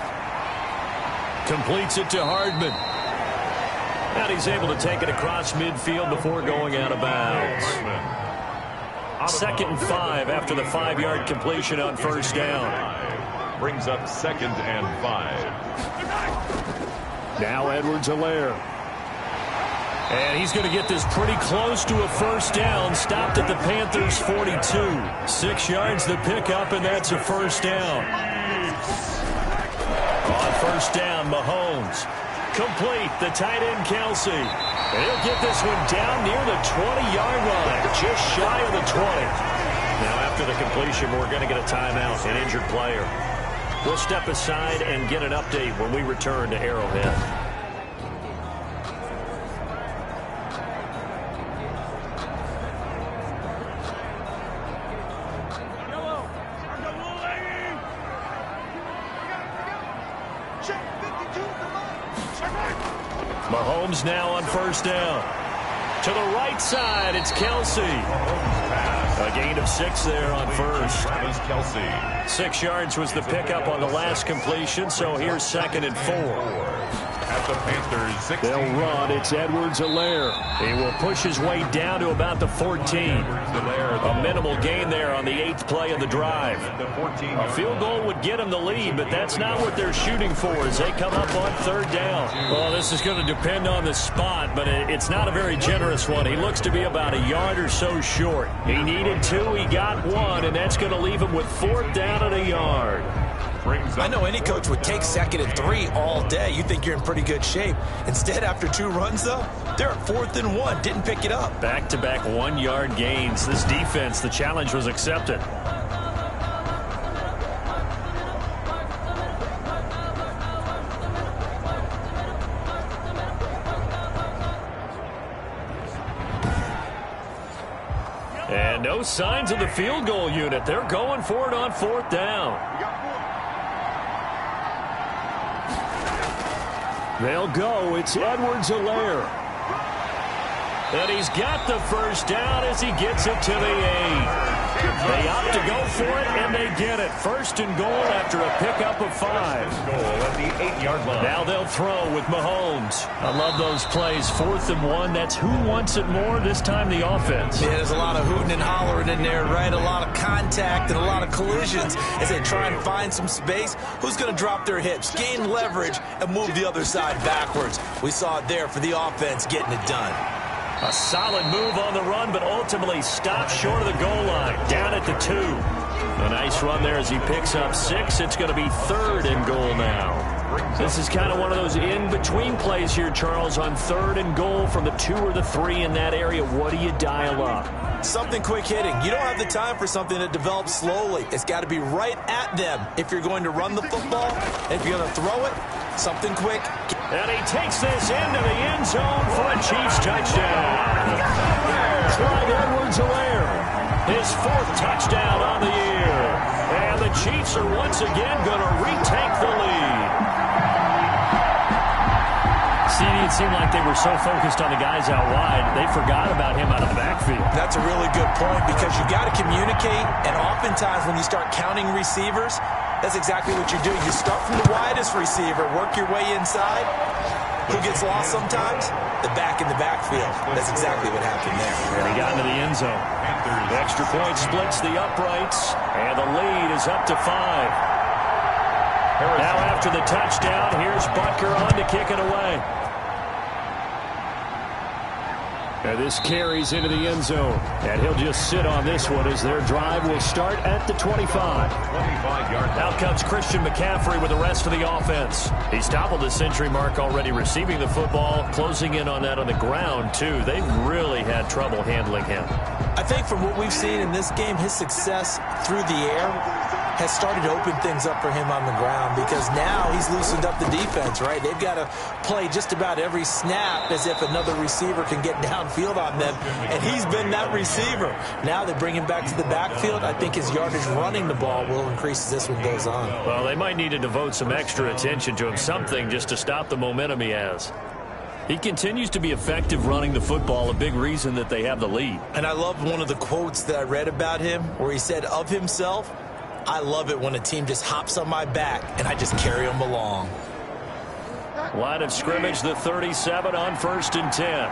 Completes it to Hardman. And he's able to take it across midfield before going out of bounds. 2nd and 5 after the 5-yard completion on first down. Brings up 2nd and 5. Now Edwards-Helaire. And he's going to get this pretty close to a first down. Stopped at the Panthers' 42. 6 yards the pickup, and that's a first down. On first down, Mahomes. Complete, the tight end, Kelsey. And he'll get this one down near the 20-yard line, just shy of the 20. Now, after the completion, we're going to get a timeout, an injured player. We'll step aside and get an update when we return to Arrowhead. Mahomes now on first down. To the right side, it's Kelsey. A gain of 6 there on first. 6 yards was the pickup on the last completion, so here's 2nd and 4. At the Panthers, 16. They'll run. It's Edwards-Helaire. He will push his way down to about the 14. A minimal gain there on the 8th play of the drive. A field goal would get him the lead, but that's not what they're shooting for as they come up on 3rd down. Well, this is going to depend on the spot, but it's not a very generous one. He looks to be about a yard or so short. He needed 2. He got 1, and that's going to leave him with 4th down at a yard. I know any coach would take 2nd and 3 all day. You think you're in pretty good shape. Instead, after 2 runs, though, they're at 4th and 1. Didn't pick it up. Back-to-back 1-yard gains. This defense, the challenge was accepted. And no signs of the field goal unit. They're going for it on 4th down. They'll go. It's Edwards-Helaire. And he's got the first down as he gets it to the 8. They opt to go for it, and they get it. 1st and goal after a pickup of 5. Goal at the 8-yard line. Now they'll throw with Mahomes. I love those plays. 4th and 1. That's who wants it more, this time the offense. Yeah, there's a lot of hooting and hollering in there, right? A lot of contact and a lot of collisions as they try and find some space. Who's going to drop their hips, gain leverage, and move the other side backwards? We saw it there for the offense getting it done. A solid move on the run, but ultimately stopped short of the goal line, down at the 2. A nice run there as he picks up 6. It's going to be 3rd and goal now. This is kind of one of those in-between plays here, Charles, on 3rd and goal from the 2 or the 3 in that area. What do you dial up? Something quick hitting. You don't have the time for something that develops slowly. It's got to be right at them if you're going to run the football. If you're going to throw it, something quick. And he takes this into the end zone for a Chiefs touchdown. Clyde Edwards-Helaire, his 4th touchdown on the year. And the Chiefs are once again going to retake the lead. See, it seemed like they were so focused on the guys out wide, they forgot about him out of the backfield. That's a really good point because you got to communicate, and oftentimes when you start counting receivers, that's exactly what you do. You start from the widest receiver, work your way inside. Who gets lost sometimes? The back in the backfield. That's exactly what happened there. And he got into the end zone. The extra point splits the uprights, and the lead is up to 5. Now after the touchdown, here's Butker on to kick it away. And this carries into the end zone. And he'll just sit on this one as their drive will start at the 25. 25-yard. Out comes Christian McCaffrey with the rest of the offense. He's toppled the century mark already receiving the football, closing in on that on the ground, too. They've really had trouble handling him. I think from what we've seen in this game, his success through the air has started to open things up for him on the ground because now he's loosened up the defense, right? They've got to play just about every snap as if another receiver can get downfield on them, and he's been that receiver. Now they bring him back to the backfield. I think his yardage running the ball will increase as this one goes on. Well, they might need to devote some extra attention to him, something just to stop the momentum he has. He continues to be effective running the football, a big reason that they have the lead. And I love one of the quotes that I read about him where he said of himself, "I love it when a team just hops on my back and I just carry them along." Line of scrimmage, the 37 on 1st and 10.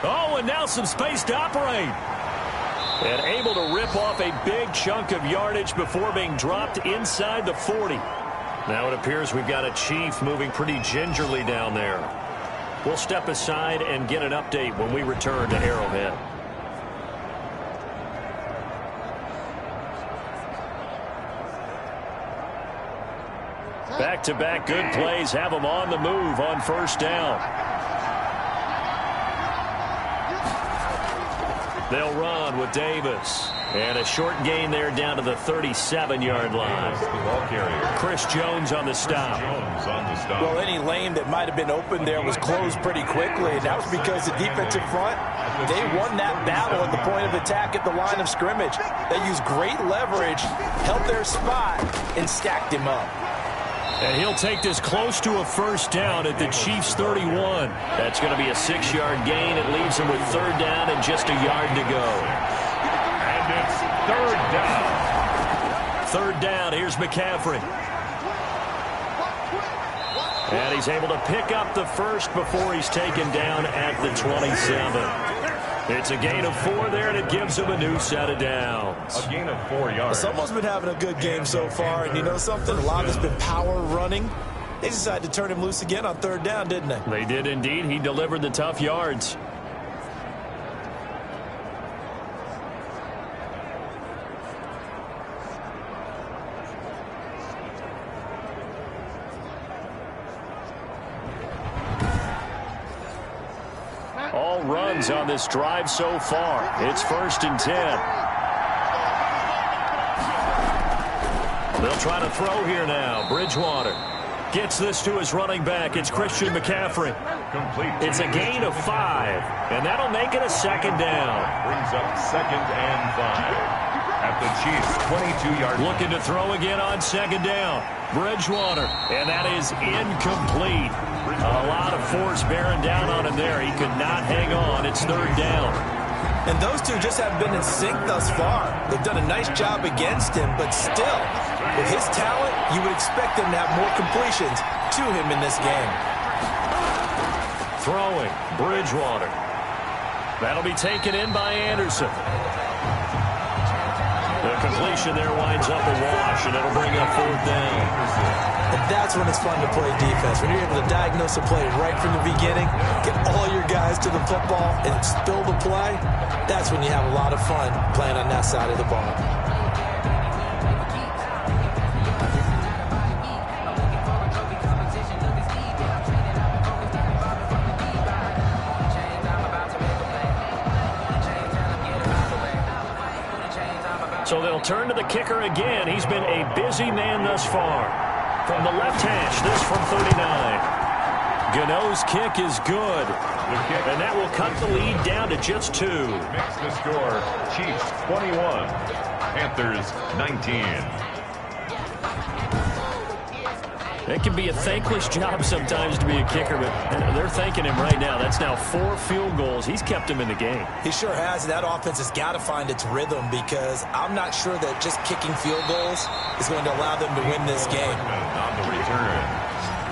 Oh, and now some space to operate. And able to rip off a big chunk of yardage before being dropped inside the 40. Now it appears we've got a Chief moving pretty gingerly down there. We'll step aside and get an update when we return to Arrowhead. Back-to-back good plays have them on the move on first down. They'll run with Davis. And a short gain there down to the 37-yard line. Chris Jones on the stop. Well, any lane that might have been open there was closed pretty quickly, and that was because the defensive front, they won that battle at the point of attack at the line of scrimmage. They used great leverage, held their spot, and stacked him up. And he'll take this close to a first down at the Chiefs' 31. That's going to be a 6-yard gain. It leaves them with third down and just a yard to go. It's third down. Third down. Here's McCaffrey. And he's able to pick up the first before he's taken down at the 27. It's a gain of 4 there, and it gives him a new set of downs. A gain of 4 yards. Someone's been having a good game so far, and you know something? A lot of it's been power running. They decided to turn him loose again on third down, didn't they? They did indeed. He delivered the tough yards. All runs on this drive so far. It's 1st and 10. They'll try to throw here now. Bridgewater gets this to his running back. It's Christian McCaffrey. It's a gain of 5, and that'll make it a second down. Brings up 2nd and 5 at the Chiefs' 22-yard line. Looking to throw again on second down. Bridgewater, and that is incomplete. A lot of force bearing down on him there. He could not hang on. It's third down. And those two just haven't been in sync thus far. They've done a nice job against him, but still, with his talent, you would expect them to have more completions to him in this game. Throwing, Bridgewater. That'll be taken in by Anderson. The completion there winds up a wash, and it'll bring up fourth down. And that's when it's fun to play defense. When you're able to diagnose a play right from the beginning, get all your guys to the football, and spill the play, that's when you have a lot of fun playing on that side of the ball. So they'll turn to the kicker again. He's been a busy man thus far. From the left hash, this from 39. Gano's kick is good. And that will cut the lead down to just 2. Makes the score Chiefs 21, Panthers 19. It can be a thankless job sometimes to be a kicker, but they're thanking him right now. That's now 4 field goals. He's kept him in the game. He sure has, and that offense has got to find its rhythm because I'm not sure that just kicking field goals is going to allow them to win this game. On the return,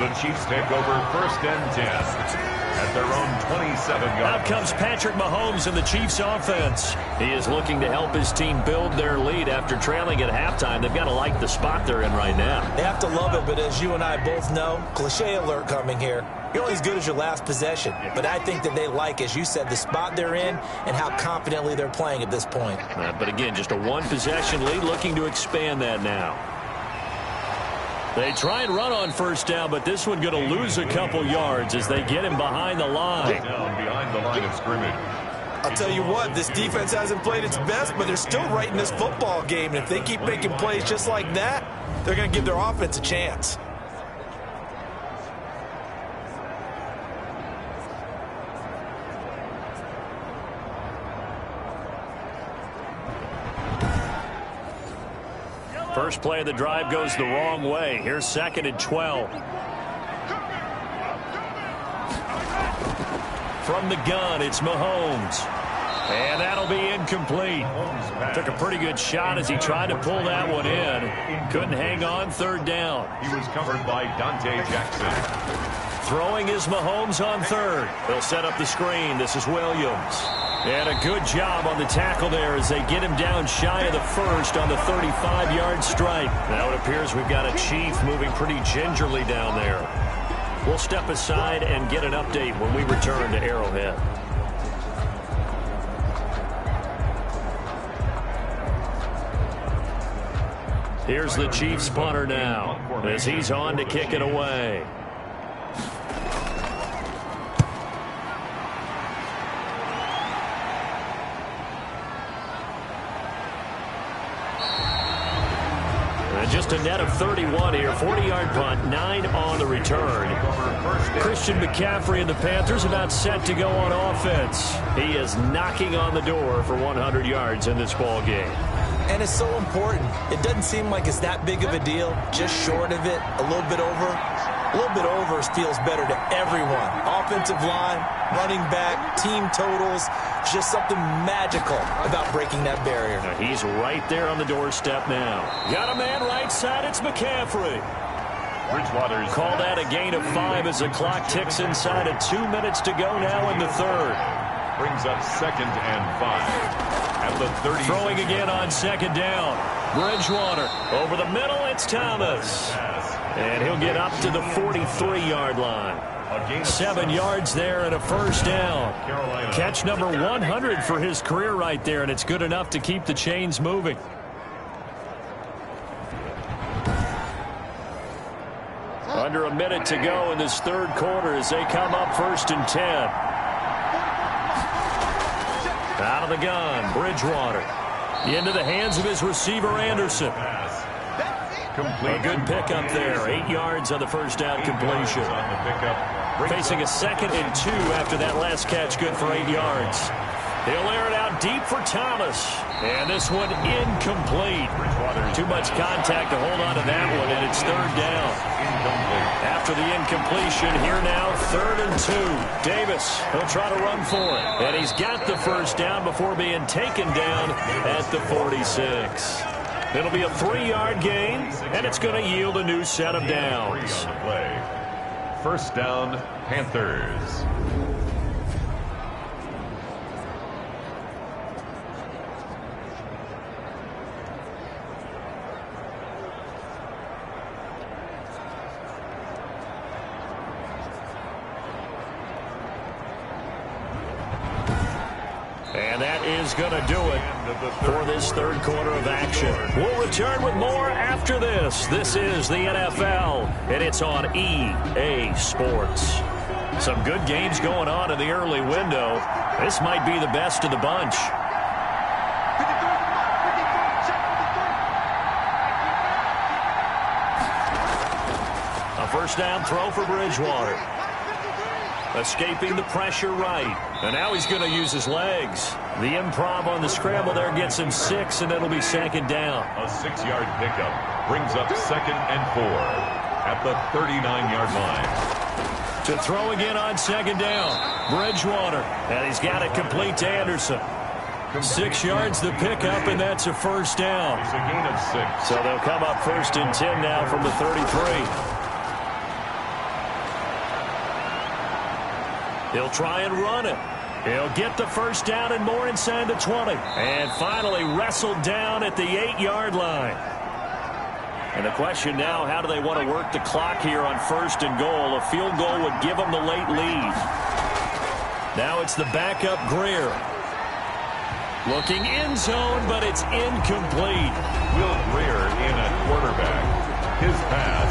the Chiefs take over 1st and 10 at their own 27-yard. Out comes Patrick Mahomes in the Chiefs offense. He is looking to help his team build their lead after trailing at halftime. They've got to like the spot they're in right now. They have to love it, but as you and I both know, cliche alert coming here. You're only as good as your last possession. But I think that they like, as you said, the spot they're in and how confidently they're playing at this point. But again, just a 1-possession lead, looking to expand that now. They try and run on first down, but this one going to lose a couple yards as they get him behind the line. Down behind the line of scrimmage. I'll tell you what, this defense hasn't played its best, but they're still right in this football game. And if they keep making plays just like that, they're going to give their offense a chance. First play of the drive goes the wrong way. Here's 2nd and 12. From the gun, it's Mahomes. And that'll be incomplete. Took a pretty good shot as he tried to pull that one in. Couldn't hang on, third down. He was covered by Dante Jackson. Throwing is Mahomes on third. They'll set up the screen. This is Williams. And a good job on the tackle there as they get him down shy of the first on the 35-yard stripe. Now it appears we've got a Chief moving pretty gingerly down there. We'll step aside and get an update when we return to Arrowhead. Here's the Chiefs punter now as he's on to kick it away. Just a net of 31 here. 40-yard punt, 9 on the return. Christian McCaffrey and the Panthers about set to go on offense. He is knocking on the door for 100 yards in this ball game. And it's so important. It doesn't seem like it's that big of a deal. Just short of it, a little bit over. A little bit over feels better to everyone. Offensive line, running back, team totals. Just something magical about breaking that barrier. Now he's right there on the doorstep now. Got a man right side. It's McCaffrey. Bridgewater's called out a gain of 5 as the clock ticks inside of 2 minutes to go now in the third. Brings up 2nd and 5. At the 30. Throwing again on 2nd down. Bridgewater over the middle. It's Thomas. And he'll get up to the 43-yard line. 7 yards there and a first down. Catch number 100 for his career right there, and it's good enough to keep the chains moving. Under a minute to go in this third quarter as they come up 1st and 10. Out of the gun, Bridgewater. Into the hands of his receiver, Anderson. A good pickup there. 8 yards on the first down completion. Facing a 2nd and 2 after that last catch, good for 8 yards. He'll air it out deep for Thomas. And this one incomplete. Too much contact to hold on to that one, and it's 3rd down. After the incompletion, here now, 3rd and 2. Davis, he'll try to run for it. And he's got the first down before being taken down at the 46. It'll be a 3-yard gain, and it's going to yield a new set of downs. 1st down, Panthers. And that is going to do it for this third quarter of action. We'll return with more after this. This is the NFL, and it's on EA Sports. Some good games going on in the early window. This might be the best of the bunch. A first down throw for Bridgewater. Escaping the pressure right. And now he's going to use his legs. The improv on the scramble there gets him 6, and it'll be 2nd down. A 6-yard pickup brings up 2nd and 4 at the 39-yard line. To throw again on 2nd down. Bridgewater. And he's got it complete to Anderson. 6 yards the pickup, and that's a first down. It's a gain of 6. So they'll come up 1st and 10 now from the 33. He'll try and run it. He'll get the first down and more inside the 20. And finally wrestled down at the 8-yard line. And the question now, how do they want to work the clock here on 1st and goal? A field goal would give them the late lead. Now it's the backup Greer. Looking end zone, but it's incomplete. Will Greer in at quarterback. His pass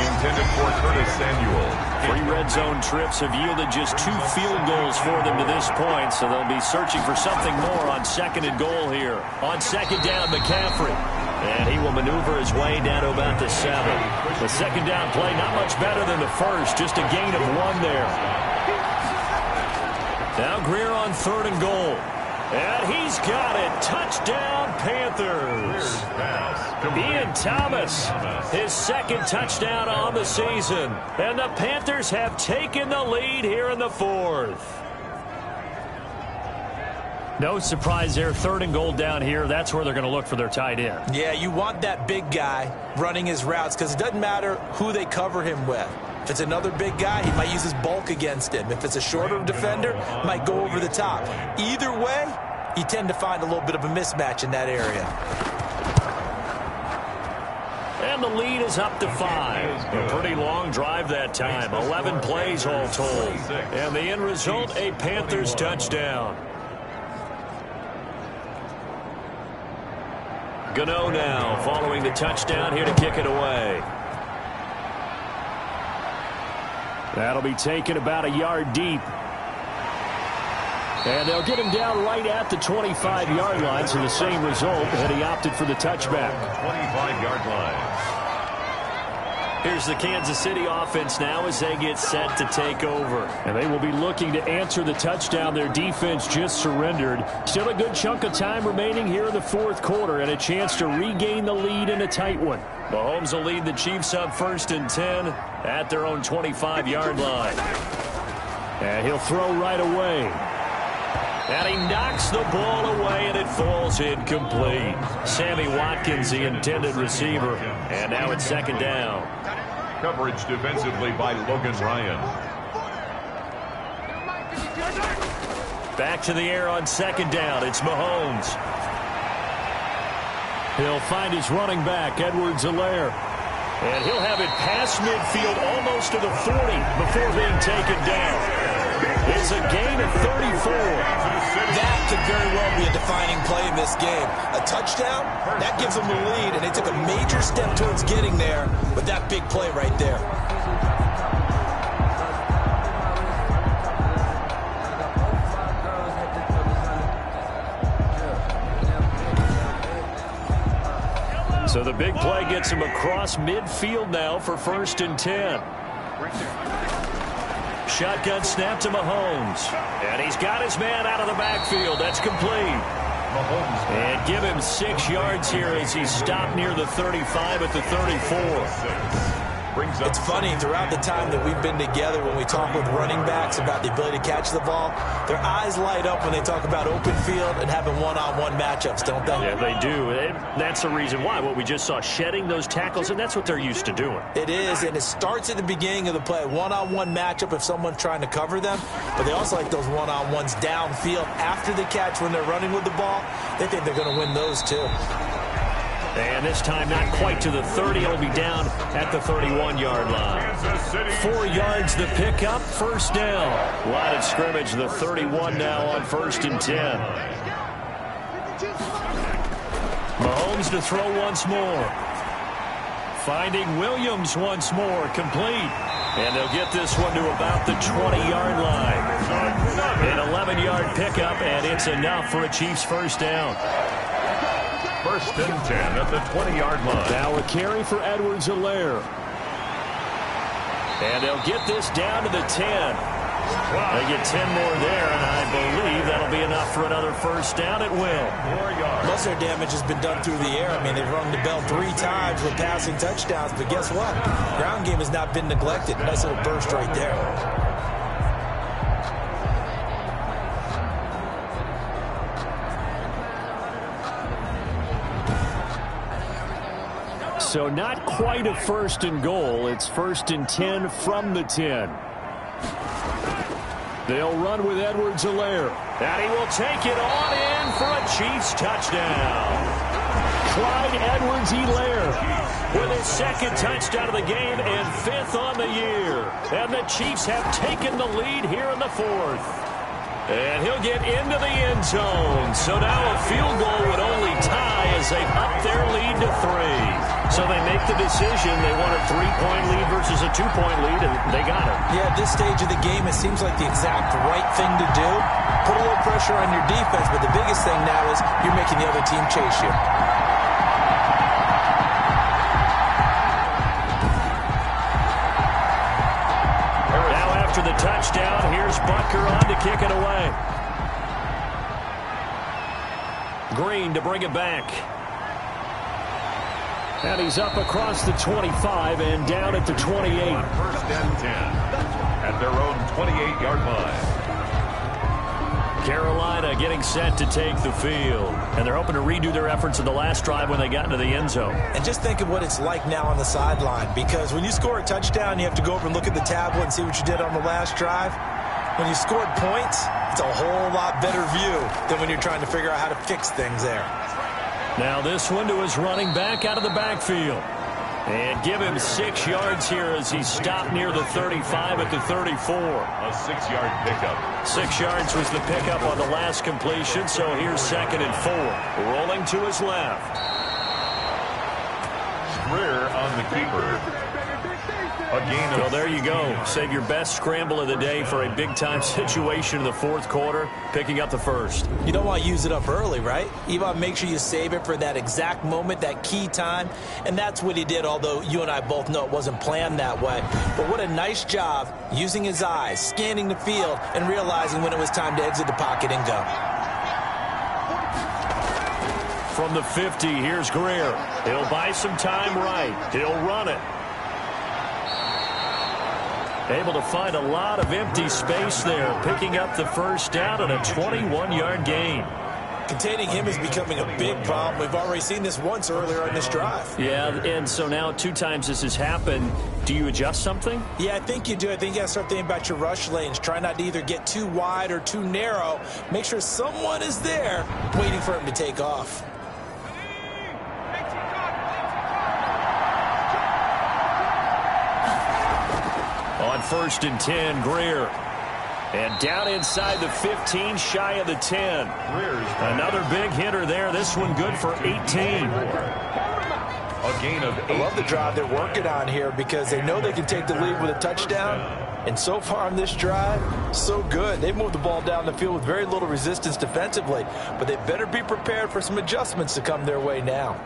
intended for Curtis Samuel. 3 red zone trips have yielded just 2 field goals for them to this point, so they'll be searching for something more on 2nd and goal here. On 2nd down, McCaffrey. And he will maneuver his way down to about the 7. The 2nd down play not much better than the first, just a gain of 1 there. Now Greer on 3rd and goal. And he's got it. Touchdown, Panthers. Ian Thomas, his 2nd touchdown on the season. And the Panthers have taken the lead here in the 4th. No surprise there. 3rd and goal down here. That's where they're going to look for their tight end. Yeah, you want that big guy running his routes because it doesn't matter who they cover him with. If it's another big guy, he might use his bulk against him. If it's a shorter defender, might go over the top. Either way, you tend to find a little bit of a mismatch in that area. And the lead is up to 5. A pretty long drive that time. 11 plays all told. And the end result, a Panthers touchdown. Gano now following the touchdown here to kick it away. That'll be taken about a yard deep. And they'll get him down right at the 25-yard line, so the same result, and he opted for the touchback. 25-yard line. Here's the Kansas City offense now as they get set to take over. And they will be looking to answer the touchdown their defense just surrendered. Still a good chunk of time remaining here in the fourth quarter and a chance to regain the lead in a tight one. Mahomes will lead the Chiefs up 1st and 10 at their own 25-yard line. And he'll throw right away. And he knocks the ball away, and it falls incomplete. Sammy Watkins, the intended receiver. And now it's 2nd down. Coverage defensively by Logan Ryan. Back to the air on 2nd down. It's Mahomes. He'll find his running back, Edwards-Helaire. And he'll have it past midfield almost to the 40 before being taken down. It's a gain of 34. That could very well be a defining play in this game. A touchdown, that gives them the lead, and they took a major step towards getting there with that big play right there. So the big play gets him across midfield now for 1st and 10. Shotgun snap to Mahomes. And he's got his man out of the backfield. That's complete. And give him 6 yards here as he's stopped near the 35 at the 34. It's funny, throughout the time that we've been together, when we talk with running backs about the ability to catch the ball, their eyes light up when they talk about open field and having one-on-one matchups, don't they? Yeah, they do. And that's the reason why. What we just saw, shedding those tackles, and that's what they're used to doing. It is, and it starts at the beginning of the play. One-on-one matchup if someone's trying to cover them, but they also like those one-on-ones downfield after the catch when they're running with the ball. They think they're going to win those too. And this time not quite to the 30. It'll be down at the 31-yard line. 4 yards the pickup, 1st down. Line of scrimmage, the 31 now on 1st and 10. Mahomes to throw once more. Finding Williams once more, complete. And they'll get this one to about the 20-yard line. An 11-yard pickup, and it's enough for a Chiefs 1st down. 1st and 10 at the 20-yard line. Now a carry for Edwards-Helaire. And they'll get this down to the 10. They get 10 more there, and I believe that'll be enough for another 1st down. It will. Most of their damage has been done through the air. I mean, they've rung the bell 3 times with passing touchdowns, but guess what? Ground game has not been neglected. Nice little burst right there. So not quite a 1st and goal. It's 1st and 10 from the 10. They'll run with Edwards-Helaire. And he will take it on in for a Chiefs touchdown. Clyde Edwards-Helaire with his 2nd touchdown of the game and 5th on the year. And the Chiefs have taken the lead here in the 4th. And he'll get into the end zone. So now a field goal would only tie as they've upped their lead to 3. So they make the decision. They want a 3-point lead versus a 2-point lead, and they got it. Yeah, at this stage of the game, it seems like the exact right thing to do. Put a little pressure on your defense, but the biggest thing now is you're making the other team chase you. Now after the touchdown, here's Butker on to kick it away. Green to bring it back. And he's up across the 25 and down at the 28. 1st and 10 at their own 28-yard line. Carolina getting set to take the field. And they're hoping to redo their efforts in the last drive when they got into the end zone. And just think of what it's like now on the sideline, because when you score a touchdown, you have to go over and look at the tablet and see what you did on the last drive. When you scored points, it's a whole lot better view than when you're trying to figure out how to fix things there. Now this one to his running back out of the backfield. And give him 6 yards here as he stopped near the 35 at the 34. A 6-yard pickup. 6 yards was the pickup on the last completion, so here's 2nd and 4. Rolling to his left. Greer on the keeper. Well, there you go. Save your best scramble of the day for a big-time situation in the fourth quarter, picking up the first. You don't want to use it up early, right? You want to make sure you save it for that exact moment, that key time, and that's what he did, although you and I both know it wasn't planned that way. But what a nice job using his eyes, scanning the field, and realizing when it was time to exit the pocket and go. From the 50, here's Greer. He'll buy some time right. He'll run it. Able to find a lot of empty space there, picking up the first down and a 21-yard gain. Containing him is becoming a big problem. We've already seen this once earlier in this drive. Yeah, and so now 2 times this has happened. Do you adjust something? Yeah, I think you do. I think you got to start thinking about your rush lanes. Try not to either get too wide or too narrow. Make sure someone is there waiting for him to take off. On 1st and 10, Greer. And down inside the 15, shy of the 10. Another big hitter there. This one good for 18. A gain of 8. I love the drive they're working on here because they know they can take the lead with a touchdown. And so far on this drive, so good. They moved the ball down the field with very little resistance defensively. But they better be prepared for some adjustments to come their way now.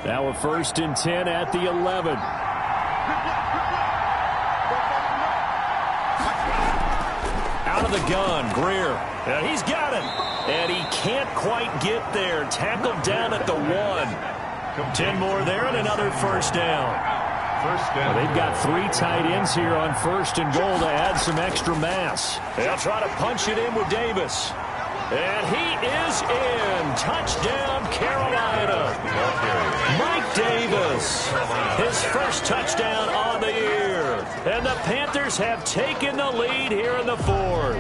Now a 1st and 10 at the 11. Out of the gun, Greer. And he's got it. And he can't quite get there. Tackled down at the 1. 10 more there and another first down. Well, they've got 3 tight ends here on 1st and goal to add some extra mass. They'll try to punch it in with Davis. And he is in. Touchdown, Carolina. Mike Davis, his first touchdown on the year. And the Panthers have taken the lead here in the 4th.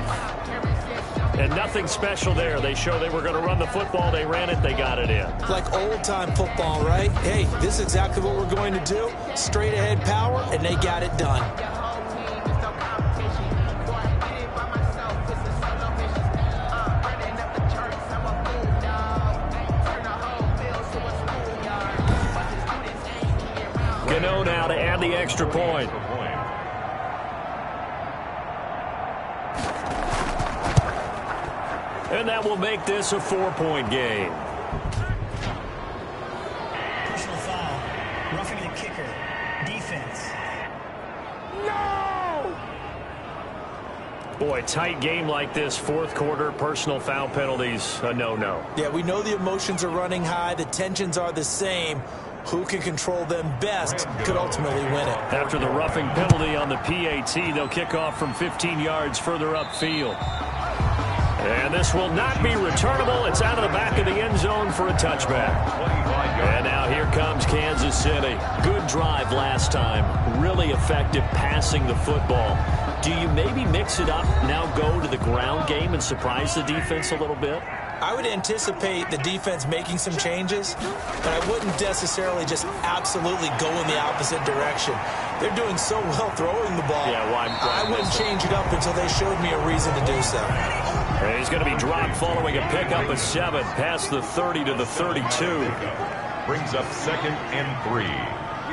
And nothing special there. They show they were going to run the football. They ran it. They got it in. Like old-time football, right? Hey, this is exactly what we're going to do. Straight-ahead power, and they got it done. Gano now to add the extra point. And that will make this a 4-point game. Personal foul. Roughing the kicker. Defense. No! Boy, tight game like this, 4th quarter, personal foul penalties, a no-no. Yeah, we know the emotions are running high. The tensions are the same. Who can control them best could ultimately win it. After the roughing penalty on the PAT, they'll kick off from 15 yards further upfield. And this will not be returnable. It's out of the back of the end zone for a touchback. And now here comes Kansas City. Good drive last time. Really effective passing the football. Do you maybe mix it up, now go to the ground game and surprise the defense a little bit? I would anticipate the defense making some changes, but I wouldn't necessarily just absolutely go in the opposite direction. They're doing so well throwing the ball. Yeah, why I wouldn't change it up until they showed me a reason to do so. And he's going to be dropped following a pickup of 7 past the 30 to the 32. Brings up 2nd and 3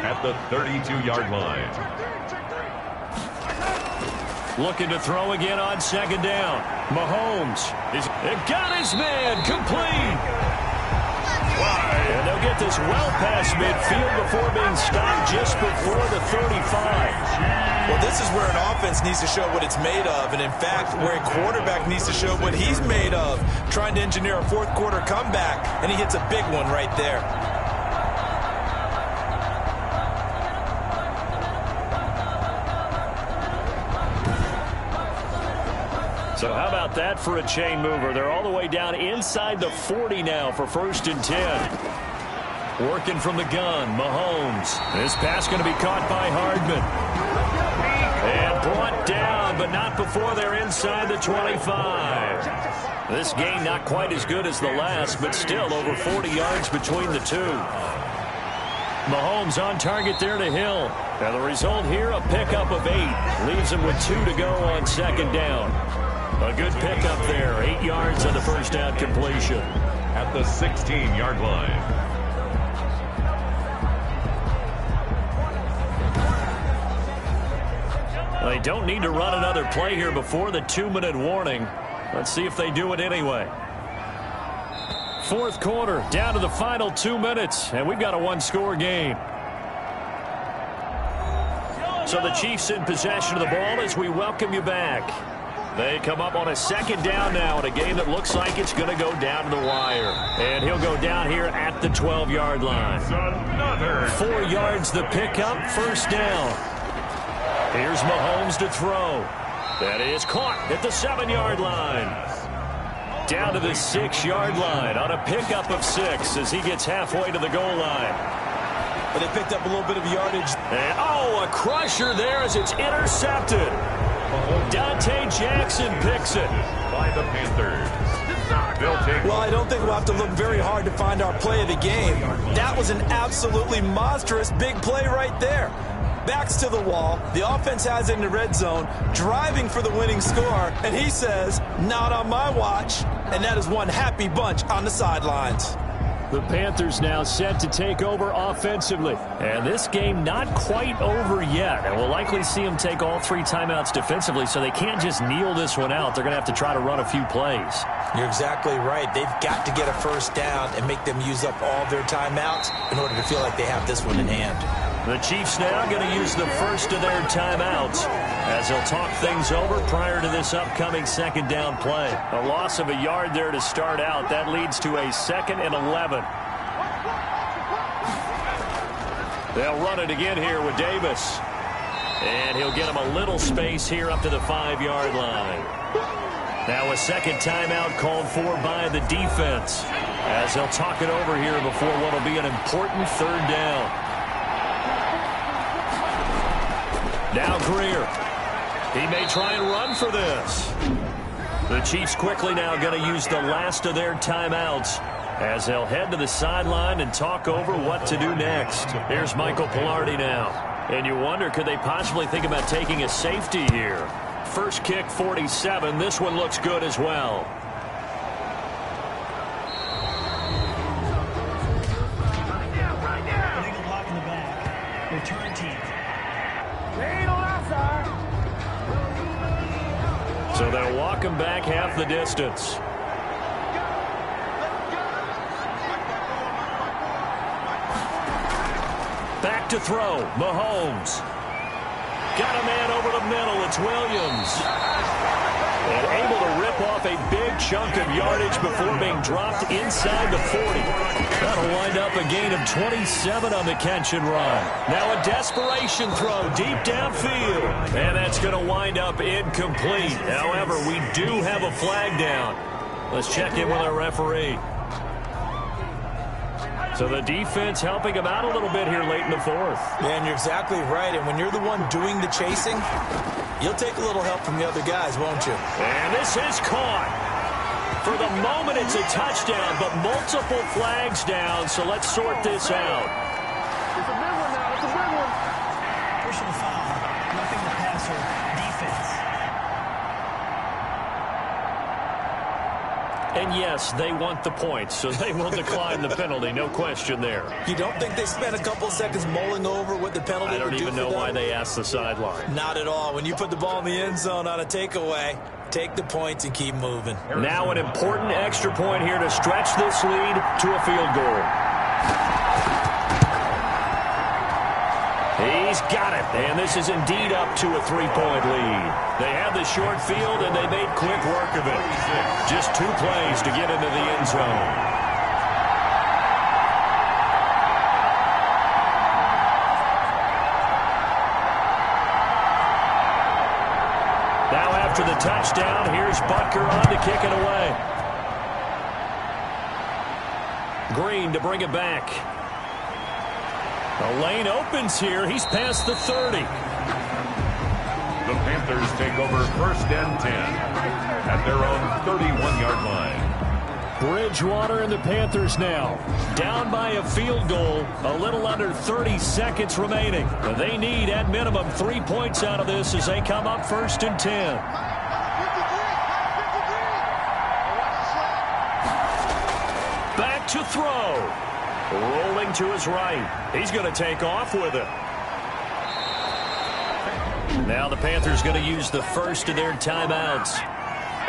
at the 32-yard line. Looking to throw again on 2nd down. Mahomes got his man complete. And they'll get this well past midfield before being stopped just before the 35. Well, this is where an offense needs to show what it's made of, and in fact, where a quarterback needs to show what he's made of, trying to engineer a 4th quarter comeback, and he hits a big one right there. So how about that for a chain mover? They're all the way down inside the 40 now for 1st and 10. Working from the gun, Mahomes. This pass going to be caught by Hardman. And brought down, but not before they're inside the 25. This game not quite as good as the last, but still over 40 yards between the two. Mahomes on target there to Hill. And the result here, a pickup of 8. Leaves him with 2 to go on 2nd down. A good pickup there. 8 yards on the first down completion. At the 16-yard line. They don't need to run another play here before the 2-minute warning. Let's see if they do it anyway. Fourth quarter, down to the final 2 minutes, and we've got a one-score game. So the Chiefs in possession of the ball as we welcome you back. They come up on a second down now in a game that looks like it's going to go down to the wire. And he'll go down here at the 12-yard line. 4 yards the pickup, first down. Here's Mahomes to throw. That is caught at the 7-yard line. Down to the 6-yard line on a pickup of 6 as he gets halfway to the goal line. But they picked up a little bit of yardage. And, a crusher there as it's intercepted. Dante Jackson picks it. By the Panthers. Well, I don't think we'll have to look very hard to find our play of the game. That was an absolutely monstrous big play right there. Backs to the wall. The offense has it in the red zone, driving for the winning score, and he says, not on my watch. And that is one happy bunch on the sidelines. The Panthers now set to take over offensively. And this game not quite over yet. And we'll likely see them take all 3 timeouts defensively, so they can't just kneel this one out. They're going to have to try to run a few plays. You're exactly right. They've got to get a first down and make them use up all their timeouts in order to feel like they have this one in hand. The Chiefs now going to use the first of their timeouts as they'll talk things over prior to this upcoming second down play. A loss of a yard there to start out. That leads to a 2nd and 11. They'll run it again here with Davis. And he'll get him a little space here up to the 5-yard line. Now a second timeout called for by the defense as they'll talk it over here before what will be an important third down. Now Greer. He may try and run for this. The Chiefs quickly now going to use the last of their timeouts as they'll head to the sideline and talk over what to do next. Here's Michael Pilardi now. And you wonder, could they possibly think about taking a safety here? First kick, 47. This one looks good as well. Illegal block in the back. Return team. So they'll walk him back half the distance. Back to throw. Mahomes. Got a man over the middle. It's Williams. And able to rip off a big chunk of yardage before being dropped inside the 40. That'll wind up a gain of 27 on the catch and run. Now a desperation throw deep downfield. And that's going to wind up incomplete. However, we do have a flag down. Let's check in with our referee. So the defense helping him out a little bit here late in the fourth. Yeah, and you're exactly right. And when you're the one doing the chasing, you'll take a little help from the other guys, won't you? And this is caught. For the moment, it's a touchdown, but multiple flags down, so let's sort this out. It's a big one now. It's a big one. Personal foul. Roughing the passer. Defense. And yes, they want the points, so they will decline the penalty. No question there. You don't think they spent a couple seconds mulling over what the penalty would do for them? I don't even know why they asked the sideline. Not at all. When you put the ball in the end zone on a takeaway, take the points and keep moving. Now an important extra point here to stretch this lead to a field goal. He's got it, and this is indeed up to a 3-point lead. They had the short field, and they made quick work of it. Just 2 plays to get into the end zone. Now after the touchdown, here's Butker on to kick it away. Green to bring it back. The lane opens here. He's past the 30. The Panthers take over 1st and 10 at their own 31-yard line. Bridgewater and the Panthers now down by a field goal. A little under 30 seconds remaining. They need at minimum 3 points out of this as they come up 1st and 10. to throw. Rolling to his right. He's going to take off with it. Now the Panthers going to use the first of their timeouts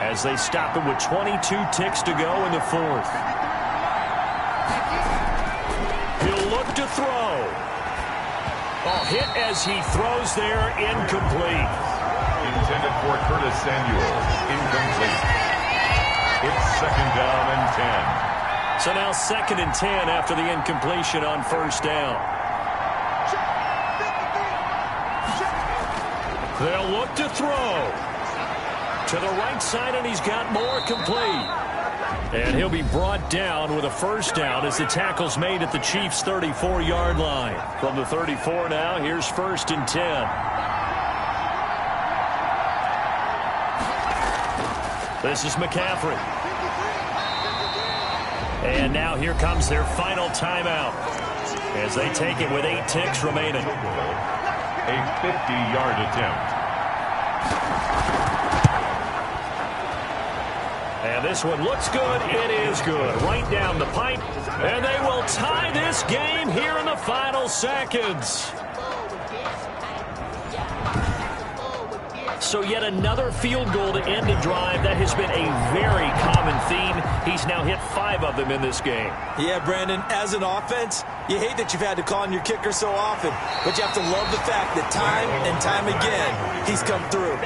as they stop it with 22 ticks to go in the fourth. He'll look to throw. Oh, hit as he throws there, incomplete. Intended for Curtis Samuel, incomplete. It's 2nd down and 10. So now 2nd and 10 after the incompletion on first down. They'll look to throw. To the right side, and he's got more, complete. And he'll be brought down with a first down as the tackle's made at the Chiefs' 34-yard line. From the 34 now, here's 1st and 10. This is McCaffrey. And now here comes their final timeout as they take it with 8 ticks remaining. A 50-yard attempt. And this one looks good. It is good. Right down the pipe. And they will tie this game here in the final seconds. So yet another field goal to end a drive. That has been a very common theme. He's now hit 5 of them in this game. Yeah, Brandon, as an offense, you hate that you've had to call on your kicker so often, but you have to love the fact that time and time again, he's come through.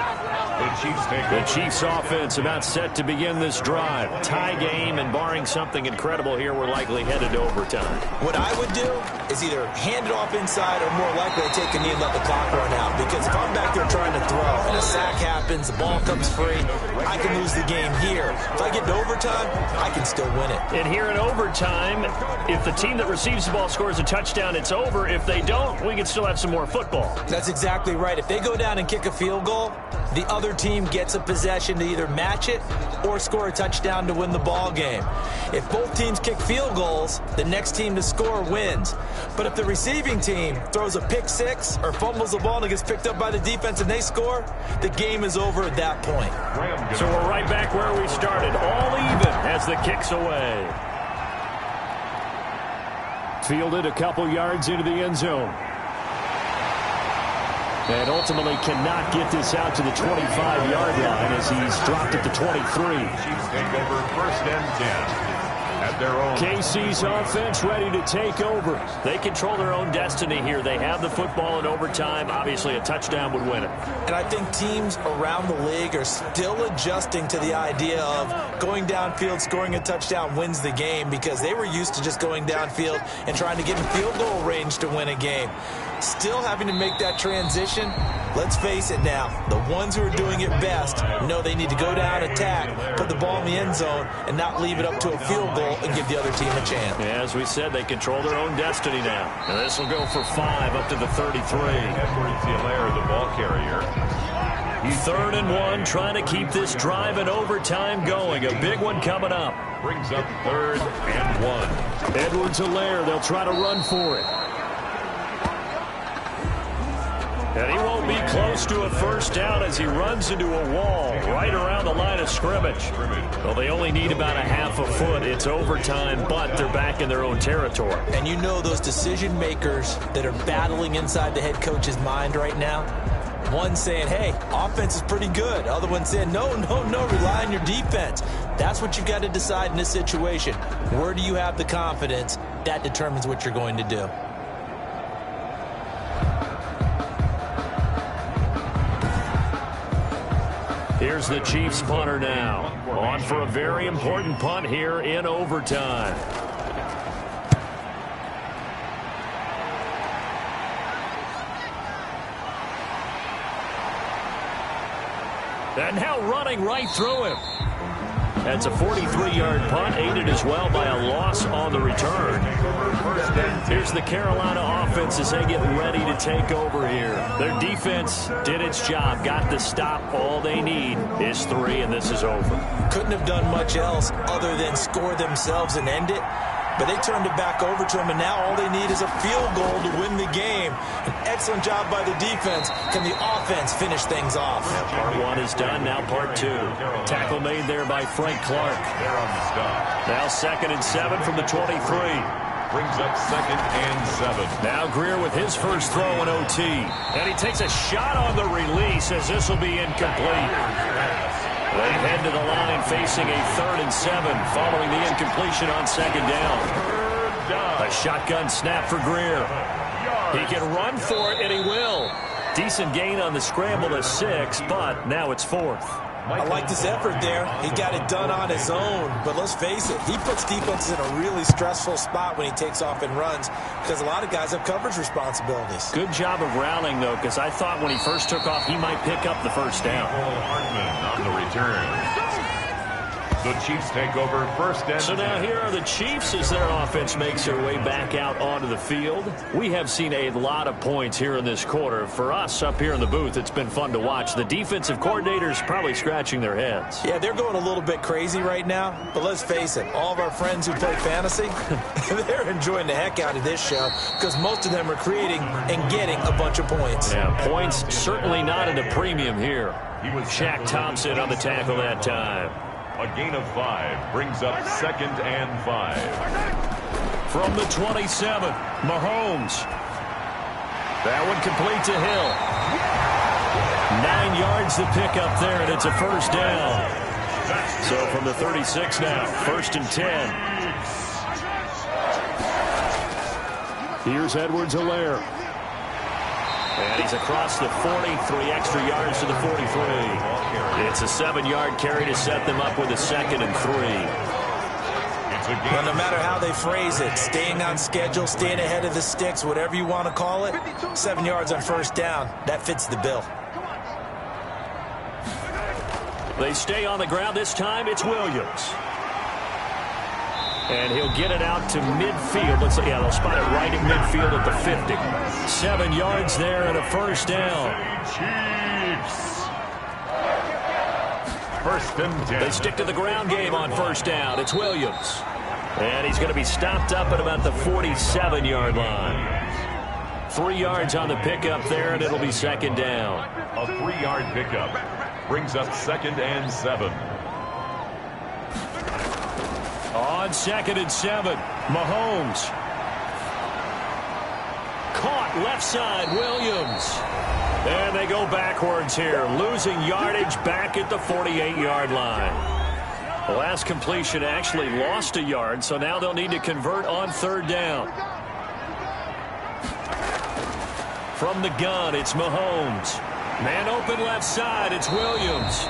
The Chiefs offense about set to begin this drive. Tie game, and barring something incredible here, we're likely headed to overtime. What I would do is either hand it off inside or more likely to take a knee and let the clock run out. Because if I'm back there trying to throw and a sack happens, the ball comes free, I can lose the game here. If I get to overtime, I can still win it. And here in overtime, if the team that receives the ball scores a touchdown, it's over. If they don't, we can still have some more football. That's exactly right. If they go down and kick a field goal, the other team gets a possession to either match it or score a touchdown to win the ball game. If both teams kick field goals, the next team to score wins. But if the receiving team throws a pick six or fumbles the ball and it gets picked up by the defense and they score, the game is over at that point. So we're right back where we started, all even as the kick's away. Fielded a couple yards into the end zone. And ultimately cannot get this out to the 25-yard line as he's dropped at the 23. Chiefs take over 1st and 10. At their own. KC's offense ready to take over. They control their own destiny here. They have the football in overtime. Obviously, a touchdown would win it. And I think teams around the league are still adjusting to the idea of going downfield, scoring a touchdown wins the game, because they were used to just going downfield and trying to get in field goal range to win a game. Still having to make that transition. Let's face it now, the ones who are doing it best know they need to go down, attack, put the ball in the end zone, and not leave it up to a field goal and give the other team a chance. Yeah, as we said, they control their own destiny now. And this will go for 5 up to the 33. Edwards-Helaire, the ball carrier. 3rd and 1, trying to keep this drive in overtime going. A big one coming up. Brings up 3rd and 1. Edwards-Helaire, they'll try to run for it. And he won't be close to a first down as he runs into a wall right around the line of scrimmage. Well, they only need about a half a foot. It's overtime, but they're back in their own territory. And you know those decision makers that are battling inside the head coach's mind right now? One saying, hey, offense is pretty good. Other one saying, no, rely on your defense. That's what you've got to decide in this situation. Where do you have the confidence? That determines what you're going to do. Here's the Chiefs punter now. On for a very important punt here in overtime. And now running right through him. That's a 43-yard punt, aided as well by a loss on the return. Here's the Carolina offense as they get ready to take over here. Their defense did its job, got the stop. All they need is 3, and this is over. Couldn't have done much else other than score themselves and end it. but they turned it back over to him, and now all they need is a field goal to win the game. An excellent job by the defense. Can the offense finish things off? Yeah, part one is done, now part two. Tackle made there by Frank Clark. Now 2nd and 7 from the 23. Brings up 2nd and 7. Now Greer with his first throw in OT. And he takes a shot on the release as this will be incomplete. They head to the line facing a 3rd and 7 following the incompletion on 2nd down. A shotgun snap for Greer. He can run for it, and he will. Decent gain on the scramble to 6, but now it's 4th. I like this effort there. He got it done on his own. But let's face it, he puts defenses in a really stressful spot when he takes off and runs because a lot of guys have coverage responsibilities. Good job of rallying, though, because I thought when he first took off, he might pick up the first down. Hartman on the return. The Chiefs take over 1st and 10. So now here are the Chiefs as their offense makes their way back out onto the field. We have seen a lot of points here in this quarter. For us up here in the booth, it's been fun to watch. The defensive coordinators probably scratching their heads. Yeah, they're going a little bit crazy right now. But let's face it, all of our friends who play fantasy, they're enjoying the heck out of this show because most of them are creating and getting a bunch of points. Yeah, points certainly not at a premium here. Shaq Thompson on the tackle that time. A gain of 5 brings up 2nd and 5. From the 27, Mahomes. That one complete to Hill. 9 yards to pick up there, and it's a first down. So from the 36 now, 1st and 10. Here's Edwards-Helaire. And he's across the 40, 3 extra yards to the 43. It's a 7-yard carry to set them up with a 2nd and 3. Well, no matter how they phrase it, staying on schedule, staying ahead of the sticks, whatever you want to call it, 7 yards on 1st down, that fits the bill. They stay on the ground. This time it's Williams. And he'll get it out to midfield. Let's see, yeah, they'll spot it right at midfield at the 50. 7 yards there and a first down. Chiefs. 1st and 10. They stick to the ground game on 1st down. It's Williams. And he's going to be stopped up at about the 47-yard line. 3 yards on the pickup there, and it'll be 2nd down. A 3-yard pickup brings up 2nd and 7. On 2nd and 7, Mahomes. Caught left side, Williams. And they go backwards here, losing yardage back at the 48-yard line. The last completion actually lost a yard, so now they'll need to convert on 3rd down. From the gun, it's Mahomes. Man open left side, it's Williams.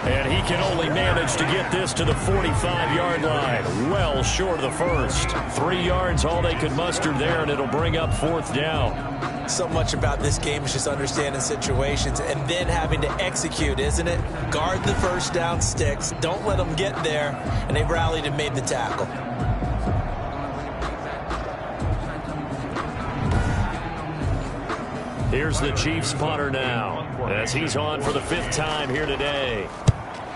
And he can only manage to get this to the 45-yard line. Well short of the first. 3 yards, all they could muster there, and it'll bring up 4th down. So much about this game is just understanding situations and then having to execute, isn't it? Guard the first down sticks. Don't let them get there. And they rallied and made the tackle. Here's the Chiefs punter now, as he's on for the 5th time here today.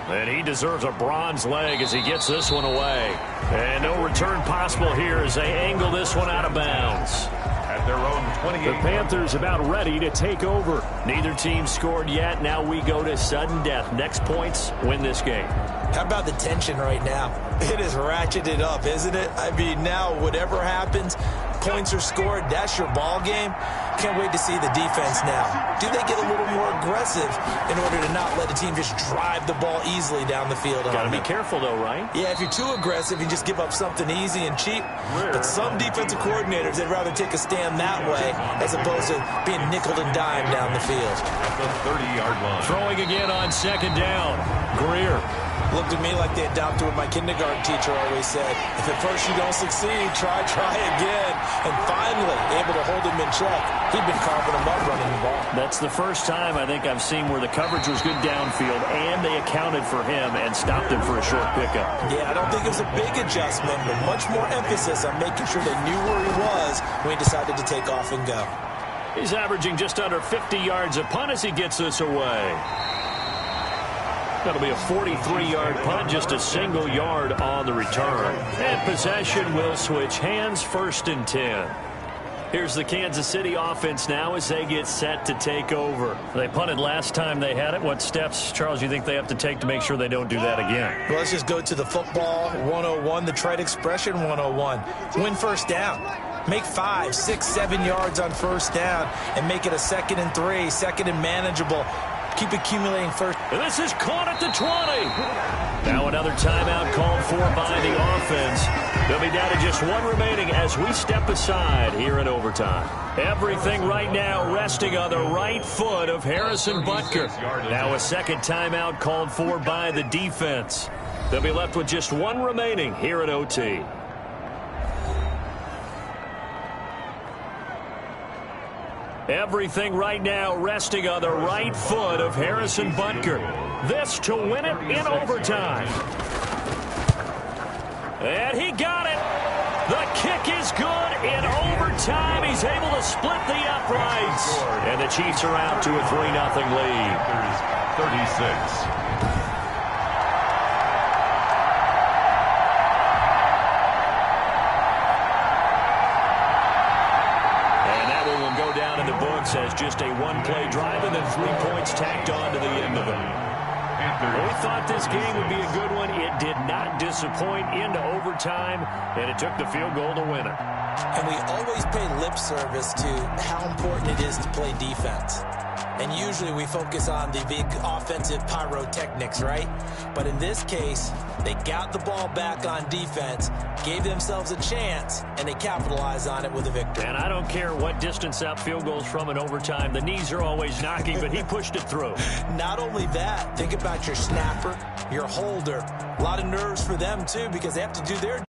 And he deserves a bronze leg as he gets this one away. And no return possible here as they angle this one out of bounds. At their own 28. The Panthers about ready to take over. Neither team scored yet. Now we go to sudden death. Next points win this game. How about the tension right now? It is ratcheted up, isn't it? I mean, now whatever happens, points are scored. That's your ball game. Can't wait to see the defense now. Do they get a little more aggressive in order to not let the team just drive the ball easily down the field? Got to be careful, though, right? Yeah, if you're too aggressive, you just give up something easy and cheap. But some defensive coordinators, they'd rather take a stand that way as opposed to being nickel and dime down the field. At the 30-yard line. Throwing again on 2nd down. Greer. Looked at me like they adopted what my kindergarten teacher always said. If at first you don't succeed, try again. And finally, able to hold him in check. He'd been carving him up running the ball. That's the first time I think I've seen where the coverage was good downfield and they accounted for him and stopped him for a short pickup. Yeah, I don't think it was a big adjustment, but much more emphasis on making sure they knew where he was when he decided to take off and go. He's averaging just under 50 yards a punt as he gets this away. That'll be a 43-yard punt, just a single yard on the return. And possession will switch hands, 1st and 10. Here's the Kansas City offense now as they get set to take over. They punted last time they had it. What steps, Charles, do you think they have to take to make sure they don't do that again? Well, let's just go to the football 101, the trade expression 101. Win first down. Make 5, 6, 7 yards on first down and make it a 2nd and 3, 2nd and manageable. Keep accumulating first. And this is caught at the 20. Now another timeout called for by the offense. They'll be down to just 1 remaining as we step aside here in overtime. Everything right now resting on the right foot of Harrison Butker. Now a 2nd timeout called for by the defense. They'll be left with just 1 remaining here at OT. Everything right now resting on the right foot of Harrison Butker. This to win it in overtime. And he got it. The kick is good in overtime. He's able to split the uprights. And the Chiefs are out to a 3-0 lead. 36. As just a 1-play drive and then 3 points tacked on to the end of it. We thought this game would be a good one. It did not disappoint into overtime, and it took the field goal to win it. And we always pay lip service to how important it is to play defense. And usually we focus on the big offensive pyrotechnics, right? But in this case, they got the ball back on defense, gave themselves a chance, and they capitalized on it with a victory. And I don't care what distance out field goals from in overtime. The knees are always knocking, but he pushed it through. Not only that, think about your snapper, your holder. A lot of nerves for them, too, because they have to do their